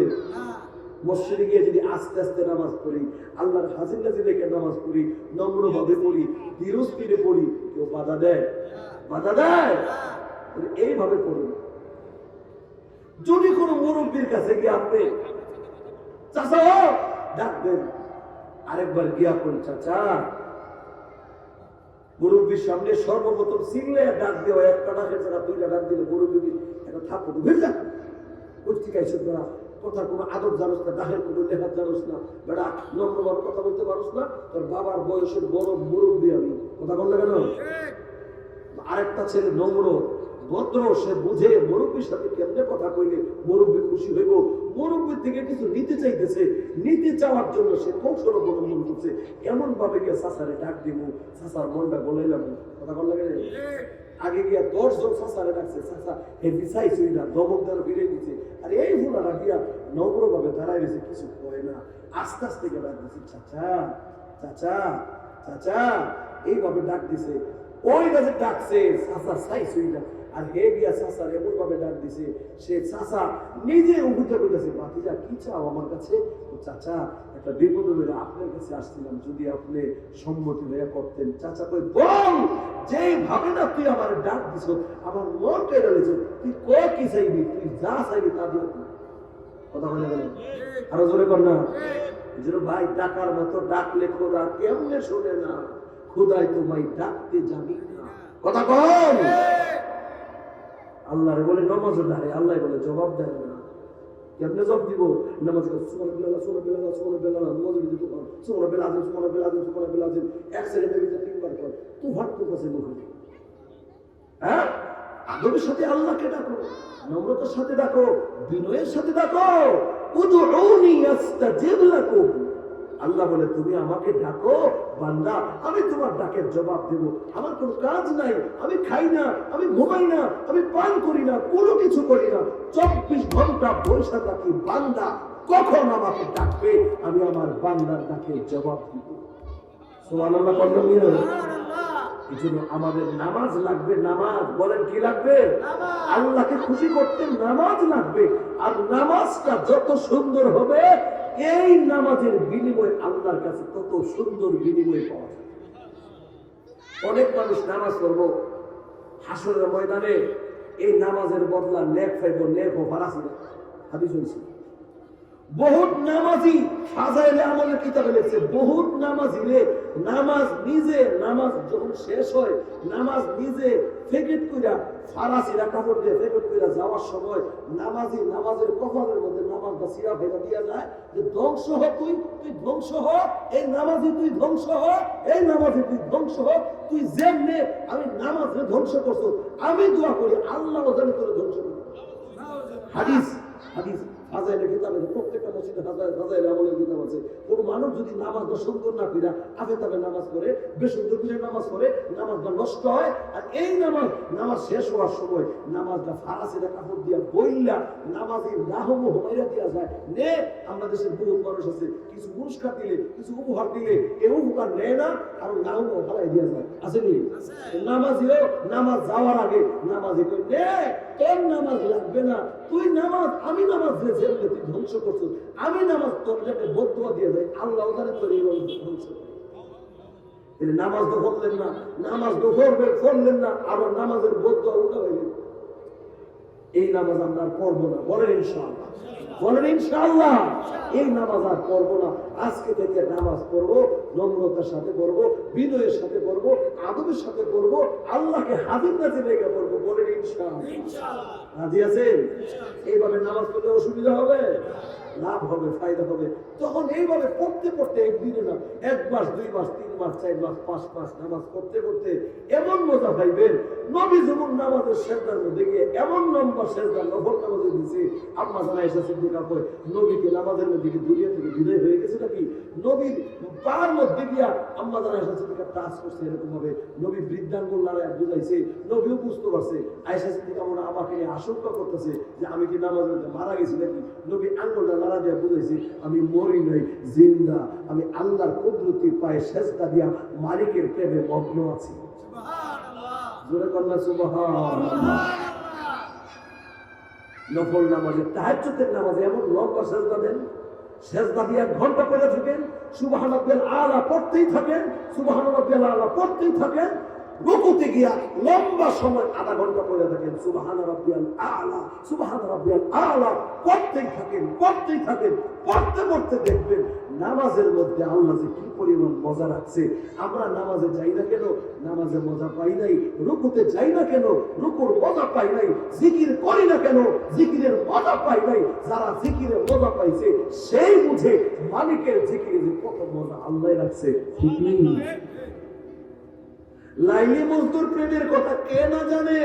মসজিদে গিয়ে যদি আস্তে আস্তে নামাজ পড়ি, আল্লাহর হাজির নাজির রেখে নামাজ পড়ি, নম্রভাবে পড়ি, ধীর স্থিরে পড়ি, কেউ বাধা দেয়? বাধা দেয়? এইভাবে পড়ুন। যদি কোনো মুরব্বীর কাছে গিয়ে আপনি চাচা ডাকবেন, আরেকবার গিয়া কোন চাচা, মুরব্বীর সামনে সর্বপ্রথম সিগলে ডাক দেওয়া, একটা ডাকের ছাড়া দুইটা ডাক দিলে মুরব্বী একটা থাপ্পড় বুঝলা পত্রিকায় না, কথার কোনো আদব জানোস না, ডাকের কোনো লেখা জানোস না, বেড়া নম্রভাবে কথা বলতে পারোস না, তোর বাবার বয়সের বড় মুরব্বী আমি, কথা বললে কেন? আরেকটা ছেলে নম্র ভদ্র, সে বুঝে মুরব্বীর সাথে কেমনে কথা কইলে মুরব্বী খুশি হইব, মুরব্বীর থেকে কিছু নিতে চাইতেছে, নিতে চাওয়ার জন্য সে কৌশল অবলম্বন করছে, এমন ভাবে গিয়ে চাচারে ডাক দিব, চাচার মনটা বলাইলাম, কথা বললে কেন? আগে গিয়া 10 জন চাচারে ডাকছে, চাচা হেভি চাইছই না, দমক দ্বারা ফিরে দিচ্ছে, আর এই ফুলারা গিয়া নম্র ভাবে দাঁড়ায় গেছে, কিছু কয় না, আস্তে আস্তে গিয়ে ডাক দিচ্ছে, চাচা চাচা চাচা, এইভাবে ডাক দিছে, ওই কাছে ডাকছে, চাচা চাইছই না, আর হে গিয়া চাচার এমন ভাবে ডাক দিছে, সে চাচা নিজে উঠে বলেছে, ভাতিজা কি চাও আমার কাছে? চাচা একটা বিপদ হলে আপনার কাছে আসছিলাম, যদি আপনি সম্মতি হয়ে করতেন। চাচা কই বল, যেই ভাবে না তুই আমার ডাক দিছ আমার মন কেড়ে দিয়েছ, তুই কি চাইবি, তুই যা চাইবি তা দিয়ে। কথা বলে গেল, আরো জোরে কর না। এই জন্য ভাই ডাকার মতো ডাকলে খোদা কেমনে শোনে না, খোদাই তোমায় ডাকতে জানি না, কথা কম। আল্লাহরে বলে নামাজও ডারে, আল্লাহ বলে জবাব দেয় না, কেমনে জবাব দিব? নামাজ সুবহানাল্লাহ সুবহানাল্লাহ সুবহানাল্লাহ, নামাজ দিব সুবহানাল্লাহ সুবহানাল্লাহ সুবহানাল্লাহ, এক সেকেন্ডের ভিতরে 3 বার কর, তুই ভাট করতেছে মুখে। হ্যাঁ, আদবের সাথে আল্লাহকে ডাকো, নম্রতার সাথে ডাকো, বিনয়ের সাথে ডাকো, উদউনি আস্তাজিব লাকুম। আল্লাহ বলে তুমি আমাকে ডাকো বান্দা, আমি তোমার ডাকের জবাব দেব। আমার কোনো কাজ নাই, আমি খাই না, আমি ঘুমাই না, আমি পান করি না, কোনো কিছু করি না, 24 ঘন্টা বসে থাকি, বান্দা কখন আমাকে ডাকবে আমি আমার বান্দার ডাকের জবাব দিব। সুবহানাল্লাহ বলেন না? এই জন্য আমাদের নামাজ লাগবে, নামাজ বলেন কি লাগবে? আল্লাহকে খুশি করতে নামাজ লাগবে, আর নামাজটা যত সুন্দর হবে এই নামাজের বিনিময় আল্লাহর কাছে তত সুন্দর বিনিময় পাওয়া যায়। অনেক মানুষ নামাজ পড়বো, হাসরের ময়দানে এই নামাজের বদলা নেক পাইব, নেক ও ফারাসি হাদিস হয়েছে। বহুত নামাজি ফাজাইলে আমলের কিতাবে লিখছে, বহুত নামাজিরে নামাজ নিজে, নামাজ যখন শেষ হয় নামাজ নিজে ফেকেট কইরা, ফারাসিরা কাপড় দিয়ে ফেকেট কইরা যাওয়ার সময় নামাজি নামাজের কপালের মধ্যে নামাজটা সিরা ফেরা দিয়া যায় যে ধ্বংস হ তুই, তুই ধ্বংস হ, এই নামাজি তুই ধ্বংস হ, এই নামাজি তুই ধ্বংস হ, তুই যেমনে আমি নামাজে ধ্বংস করছো, আমি দোয়া করি আল্লাহ জানি করে ধ্বংস করবো। হাদিস হাদিস হাজাইলে কিতাব আছে, প্রত্যেকটা মসজিদে হাজাইলে আমলের কিতাব আছে। কোন মানুষ যদি নামাজটা সুন্দর না কইরা আগে তবে নামাজ পড়ে, বেসুন্দর করে নামাজ পড়ে, নামাজটা নষ্ট হয়। আর এই নামাজ শেষ হওয়ার সময় নামাজটা ফারাসিরা কাপড় দিয়া বইলা নামাজের নাহম হমাইরা দিয়া যায়। নে আমরা দেশের বহু মানুষ আছে, কিছু পুরস্কার দিলে, কিছু উপহার দিলে এই উপহার নেয় না, আর নাহম হারাই দিয়া যায়, আসেনি? নামাজিও নামাজ যাওয়ার আগে নামাজি কই নে তোর নামাজ লাগবে না, তুই নামাজ, আমি নামাজ দিয়েছি তুই ধ্বংস করছো, আমি নামাজ তোর যাতে বদুয়া দিয়ে যায়, আল্লাহ জানে তোর এই ধ্বংস। নামাজ তো পড়লেন না, নামাজ তো পড়লেন না, আবার নামাজের বদুয়া উঠা হয়ে গেল। এই নামাজ আমরা আর পড়বো না, বলেন ইনশাআল্লাহ, বলেন ইনশাআল্লাহ। এই নামাজ আর পড়বো না, আজকে থেকে নামাজ পড়বো, নম্রতার সাথে পড়বো, বিনয়ের সাথে পড়বো, আদবের সাথে পড়বো, আল্লাহকে হাজির কাছে রেখে পড়বো, বলেন ইনশাআল্লাহ। রাজি আছেন? এইভাবে নামাজ পড়লে অসুবিধা হবে? লাভ হবে, ফায়দা হবে। তখন এইভাবে পড়তে পড়তে একদিনে না, 1 মাস 2 মাস 3 মাস 4 মাস 5 মাস নামাজ পড়তে পড়তে এমন মজা পাইবেন, নবী যেমন নামাজের সেজদার মধ্যে গিয়ে এমন লম্বা সেজদা নফল নামাজে দিয়েছে, আম্মা জানা আয়েশা সিদ্দিকা কয় নবীকে নামাজের মধ্যে গিয়ে দুনিয়া থেকে বিদায় হয়ে গেছে নাকি, নবীর পার মধ্যে গিয়া আম্মা জানা আয়েশা সিদ্দিকা টাচ করছে এরকম ভাবে, নবী বৃদ্ধাঙ্গুল নাড়ায় বুঝাইছে, নবীও বুঝতে পারছে। আয়েশা সিদ্দিকা মনে আমাকে আশঙ্কা করতেছে যে আমি কি নামাজের মধ্যে মারা গেছি নাকি, নবী আঙ্গুলটা নাড়া দিয়ে বুঝাইছে আমি মরি নাই, জিন্দা, আমি আল্লাহর কুদরতি পায়ে সেজদা দিয়া মালিকের প্রেমে মগ্ন আছি। জোরে কন্যা সুবহানাল্লাহ। নফল নামাজে তাহাজ্জুদের নামাজে এমন লম্বা সেজদা দেন, সেজদা দিয়ে 1 ঘন্টা পড়ে থাকেন, সুবহান রাব্বিয়াল আলা পড়তেই থাকেন, সুবহান রাব্বিয়াল আলা পড়তেই থাকেন, রুকুতে গিয়া লম্বা সময় 1/2 ঘন্টা পড়ে থাকেন, সুবহান রাব্বিয়াল আলা, সুবহান রাব্বিয়াল আলা পড়তেই থাকেন, পড়তেই থাকেন। পড়তে পড়তে দেখবেন নামাজের মধ্যে আল্লাহ যে কি পরিমাণ মজা রাখছে। আমরা নামাজে যাই না কেন, নামাজে মজা পাই নাই, রুকুতে যাই না কেন, রুকুর মজা পাই নাই, জিকির করি না কেন, জিকিরের মজা পাই নাই। যারা জিকিরের মজা পাইছে সেই বুঝে মালিকের জিকিরে যে কত মজা আল্লাহ রাখছে। ঠিক নেই? লাইলি মজদুর প্রেমের কথা কে না জানে?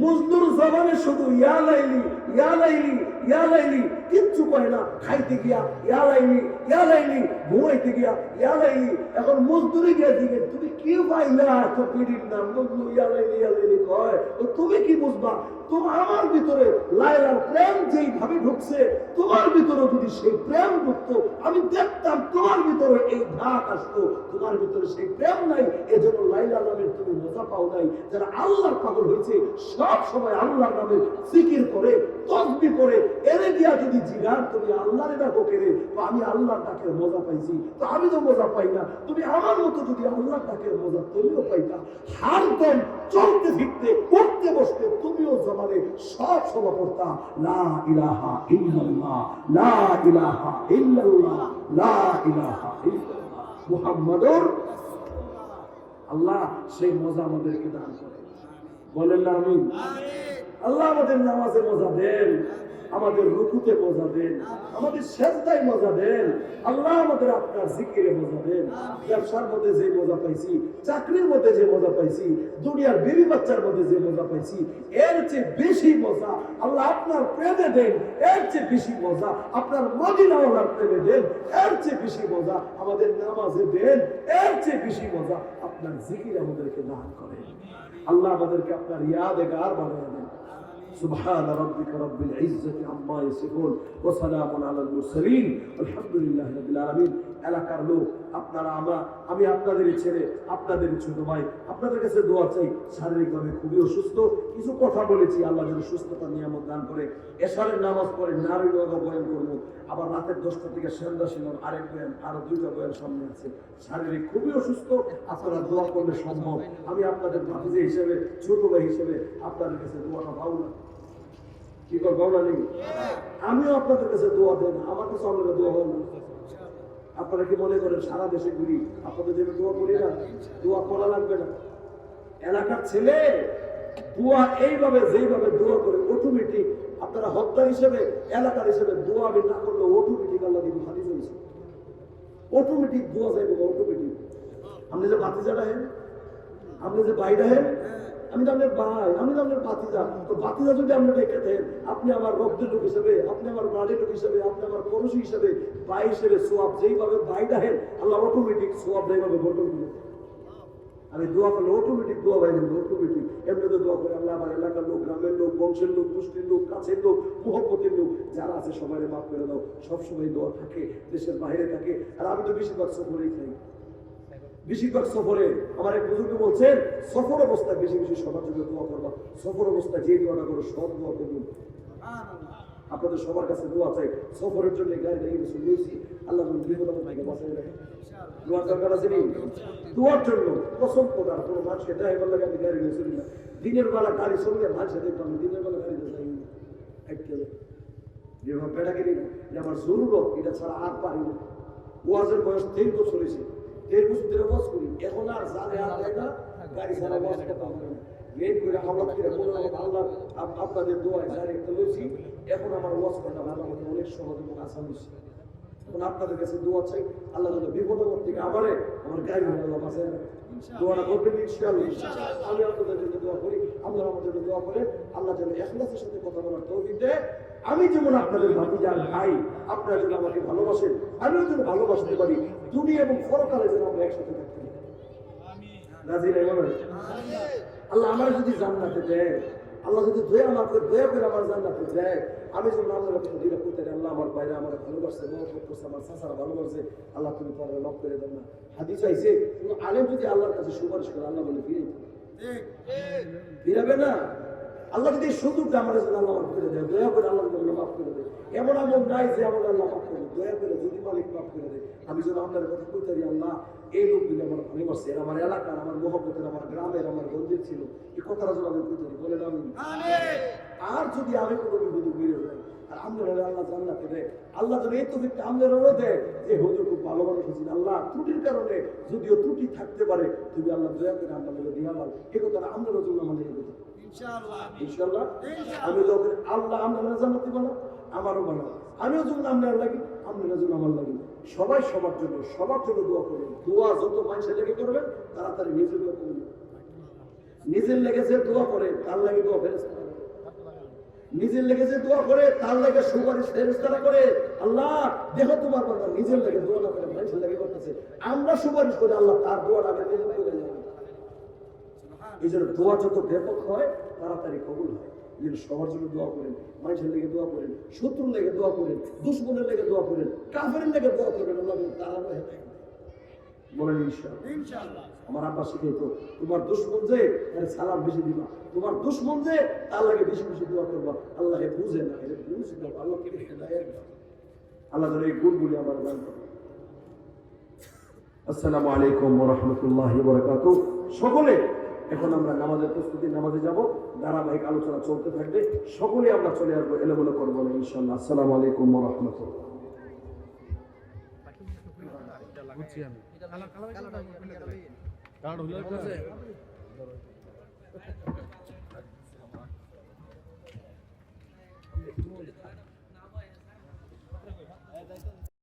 মজদুর জবানে শুধু ইয়া লাইলি, ইয়া লাইলি, ইয়া লাইলি, কিচ্ছু কয় না। খাইতে গিয়া ইয়া লাইলি, ইয়া লাইলি, ঘুমাইতে গিয়া ইয়া লাইলি। এখন মজদুরে গিয়া দিকে তুমি কি পাইলা এত পিড়ির নাম মজদুর ইয়া লাইলি, ইয়া লাইলি কয়, তুমি কি বুঝবা? তোমার আমার ভিতরে লাইলার প্রেম যেইভাবে ঢুকছে, তোমার ভিতরে যদি সেই প্রেম ঢুকতো, আমি দেখতাম তোমার ভিতরে এই ঢাক আসতো। তোমার ভিতরে সেই প্রেম নাই, এজন্য লাইলা নামের তুমি মজা পাও নাই। যারা আল্লাহর পাগল হয়েছে সব সময় আল্লাহর নামে জিকির করে, তাসবিহ করে, এরে দিয়া যদি জিগার তুমি আল্লাহরে ডাকো কেরে, তো আমি আল্লাহর ডাকের মজা পাইছি, তো আমি তো মজা পাই না। তুমি আমার মতো যদি আল্লাহর ডাকের মজা তুমিও পাইতা, হারদম চলতে ফিরতে উঠতে বসতে তুমিও জবানে সব সময় পড়তা লা ইলাহা ইল্লাল্লাহ, লা ইলাহা ইল্লাল্লাহ, লা ইলাহা ইল্লাল্লাহ মুহাম্মাদুর। আল্লাহ সেই মজা আমাদেরকে দান করে, বলেন না আমিন। আল্লাহ আমাদের নামাজে মজা দেন, আমাদের রুকুতে মজা দেন, আমাদের সেজদায় মজা দেন। আল্লাহ আমাদের আপনার জিকিরে মজা দেন। ব্যবসার মধ্যে যে মজা পাইছি, চাকরির মধ্যে যে মজা পাইছি, দুনিয়ার বিবি বাচ্চার মধ্যে যে মজা পাইছি, এর চেয়ে বেশি মজা আল্লাহ আপনার প্রেমে দেন। এর চেয়ে বেশি মজা আপনার মদিনাওয়ালার প্রেমে দেন। এর চেয়ে বেশি মজা আমাদের নামাজে দেন। এর চেয়ে বেশি মজা আপনার জিকির আমাদেরকে দান করেন। আল্লাহ আমাদেরকে আপনার ইয়াদেগার বানিয়ে দেন। سبحان ربك رب العزة عما يصفون وسلام على المرسلين والحمد لله رب العالمين। এলাকার লোক আপনারা, আমি আপনাদের ছেলে, আপনাদের ছোট ভাই, আপনাদের কাছে দোয়া চাই। শারীরিকভাবে খুবই অসুস্থ, কিছু কথা বলেছি, আল্লাহ যেন সুস্থতা নিয়ামত দান করে। এশারের নামাজ পড়ে নারী বয়ান করবো, আবার রাতের 10টা থেকে সন্ধ্যা শিলন আরেক বয়ান, আরো 2টা বয়ান সামনে আছে। শারীরিক খুবই অসুস্থ, আপনারা দোয়া করলে সম্ভব। আমি আপনাদের ভাতিজা হিসেবে, ছোট ভাই হিসেবে আপনাদের কাছে দোয়াটা পাবো না, কি করবো না নেই? আমিও আপনাদের কাছে দোয়া দেন, আমার কাছে আপনারা দোয়া হয় না। আপনারা কি মনে করেন সারা দেশে ঘুরি আপনাদের জন্য দোয়া করি না? দোয়া করা লাগবে না। এলাকার ছেলে দোয়া এইভাবে যেইভাবে দোয়া করে অটোমেটিক আপনারা হত্যা হিসেবে, এলাকার হিসেবে দোয়া আমি না করলে অটোমেটিক আল্লাহ কিন্তু হাদিস হয়েছে, অটোমেটিক দোয়া যাইব, অটোমেটিক। আপনি যে ভাতিজাটা হেন, আপনি যে ভাইটা হেন, আমি তো আপনার ভাই, আমি তো আপনার ভাতিজা। তো ভাতিজা যদি আপনি রেখে দেন, আপনি আমার রক্তের লোক হিসেবে, আপনি আমার প্রাণের লোক হিসেবে, আপনি আমার পড়োশী হিসেবে, ভাই হিসেবে সোয়াব যেইভাবে ভাইটা হেন, আল্লাহ অটোমেটিক সোয়াব যেইভাবে বন্টন করে। আমি দোয়া করলে অটোমেটিক দোয়া ভাই নেব, অটোমেটিক। এমনি তো দোয়া করে আল্লাহ আমার এলাকার লোক, গ্রামের লোক, বংশের লোক, গোষ্ঠীর লোক, কাছের লোক, মুহব্বতের লোক যারা আছে সবাই মাফ করে দাও। সবসময় দোয়া থাকে, দেশের বাইরে থাকে। আর আমি তো বেশিরভাগ সফরেই খাই, বেশিরভাগ সফরে। আমার এক বুজুর্গ বলছেন সফর অবস্থায় বেশি বেশি সবার জন্য দোয়া করবা। সফর অবস্থায় যে দোয়াটা করো সব দোয়া করুন। আপনাদের সবার কাছে দোয়া চাই। সফরের জন্য গাড়ি লেগে গেছে, বুঝছি আল্লাহ বাঁচাই রাখে। দোয়ার দরকার আছে নি? দোয়ার জন্য কসম করার কোনো মানুষকে ড্রাইভার লাগে আমি গাড়ি নিয়ে চলি না। দিনের বেলা গাড়ি চললে মানুষের দেখতাম, দিনের বেলা গাড়িতে যাই না। বেড়াগিরি না, যে আমার জরুরত, এটা ছাড়া আর পারি না। ওয়াজের বয়স 3 বছর হয়েছে, 1.5 বছর ধরে ওয়াজ করি। এখন আর জানে আর দেয় না, গাড়ি ছাড়া ওয়াজ করতে হবে না। লেট করে আল্লাহ আল্লাহ আপনাদের দোয়ায় গাড়ি একটা লইছি। এখন আমার ওয়াজ করাটা ভালো, আমাকে অনেক সহজ এবং আসান হয়েছে। এখন আপনাদের কাছে দোয়া চাই, আল্লাহ যেন বিপদ থেকে আমার গাড়ি আল্লাহ বাঁচায়। দোয়াটা করবেন ইনশাআল্লাহ। আমি আপনাদের জন্য দোয়া আপনারা আমার জন্য দোয়া করে আল্লাহ যেন ইখলাসের সাথে কথা বলার তৌফিক দেয়। আমি যেমন আপনাদের ভাতিজা ভাই, আপনারা যেন আমাকে ভালোবাসেন, আমিও যেন ভালোবাসতে পারি, দুনিয়া এবং পরকালে যেন আমরা একসাথে থাকতে পারি। রাজি নাই বলেন? আল্লাহ আমার যদি জান্নাতে দেয়, আল্লাহ যদি দয়া করে আমার জান্নাতে দেয়, আমি যেন আল্লাহর কাছে দিলে করতে আল্লাহ আমার বাইরে আমার ভালোবাসছে, মহব্বত করছে, আমার চাচারা ভালোবাসছে, আল্লাহ তুমি তারা লক করে দেন না। হাদিস আইছে কোন আলেম যদি আল্লাহর কাছে সুপারিশ করে আল্লাহ বলে ফিরাবে না। আল্লাহ যদি সুযোগটা আমার জন্য আল্লাহ মাফ করে দেয়, দয়া করে আল্লাহ জন্য মাফ করে দেয়। এমন আমল নাই যে আমার আল্লাহ মাফ করে, দয়া করে যদি মালিক মাফ করে দেয়, আমি যেন আপনার কথা বলতে পারি আল্লাহ এই লোকগুলি আমার ভালোবাসছে, আমার এলাকার, আমার মহব্বতের, আমার গ্রামের, আমার গঞ্জের ছিল, এই কথাটা যেন আমি বলতে পারি, বলে আমি। আর যদি আমি কোনো বিপদে বেরিয়ে যাই আর আপনার আল্লাহ জান্নাতে দেয়, আল্লাহ যেন এই তৌফিকটা আপনারও দেয় যে হুজুর খুব ভালো মানুষ আছেন, আল্লাহ ত্রুটির কারণে যদিও ত্রুটি থাকতে পারে, তুমি আল্লাহ দয়া করে আপনার দিয়া লাল, এই কথাটা আপনারও জন্য আমাদের কথা ইনশাআল্লাহ। আমি যখন আল্লাহ আপনারা জান্নাত দিব না, আমারও বানাও, আমিও যখন আপনার লাগি, আপনারা যখন আমার লাগি, সবাই সবার জন্য দোয়া করবেন। দোয়া যত মানুষের লেগে করবেন তাড়াতাড়ি নিজের দোয়া করবেন। নিজের লেগেছে দোয়া করে তার লাগে দোয়া ফেরেশতা, নিজের লেগেছে দোয়া করে তার লাগে সুপারিশ ফেরেশতারা করে। আল্লাহ দেখো তোমার কথা, নিজের লেগে দোয়া না করে মানুষের লেগে করতেছে, আমরা সুপারিশ করে আল্লাহ তার দোয়াটা আগে কবুল করে যাবে। এই জন্য দোয়া যত ব্যাপক হয় তাড়াতাড়ি কবুল হয়। সবার জন্য দোয়া করেন, মানুষের লেগে দোয়া করেন, শত্রুর লেগে দোয়া করেন, দুশ্মনের লেগে দোয়া করেন, কাফেরের লেগে দোয়া করেন, আল্লাহ তারা বলেন ইনশাআল্লাহ। আমার আব্বা শিখাইতো, তোমার দুশ্মন যে সালাম বেশি দিবা, তোমার দুশ্মন যে তার লাগে বেশি বেশি দোয়া করবা, আল্লাহ বুঝে না, বুঝে দাও, আল্লাহ কে হেদায়েত দাও, আল্লাহ যেন এই গুণগুলি আমার দান করে। আসসালামু আলাইকুম ওয়া রাহমাতুল্লাহি ওয়া বারাকাতুহু। সকলে এখন আমরা নামাজের প্রস্তুতি, নামাজে যাব, ধারাবাহিক আলোচনা চলতে থাকবে, সকলে আমরা চলে আসবো, এলোমেলো করবো না ইনশাআল্লাহ। আসসালামু আলাইকুম ওয়া রাহমাতুল্লাহ। কারণ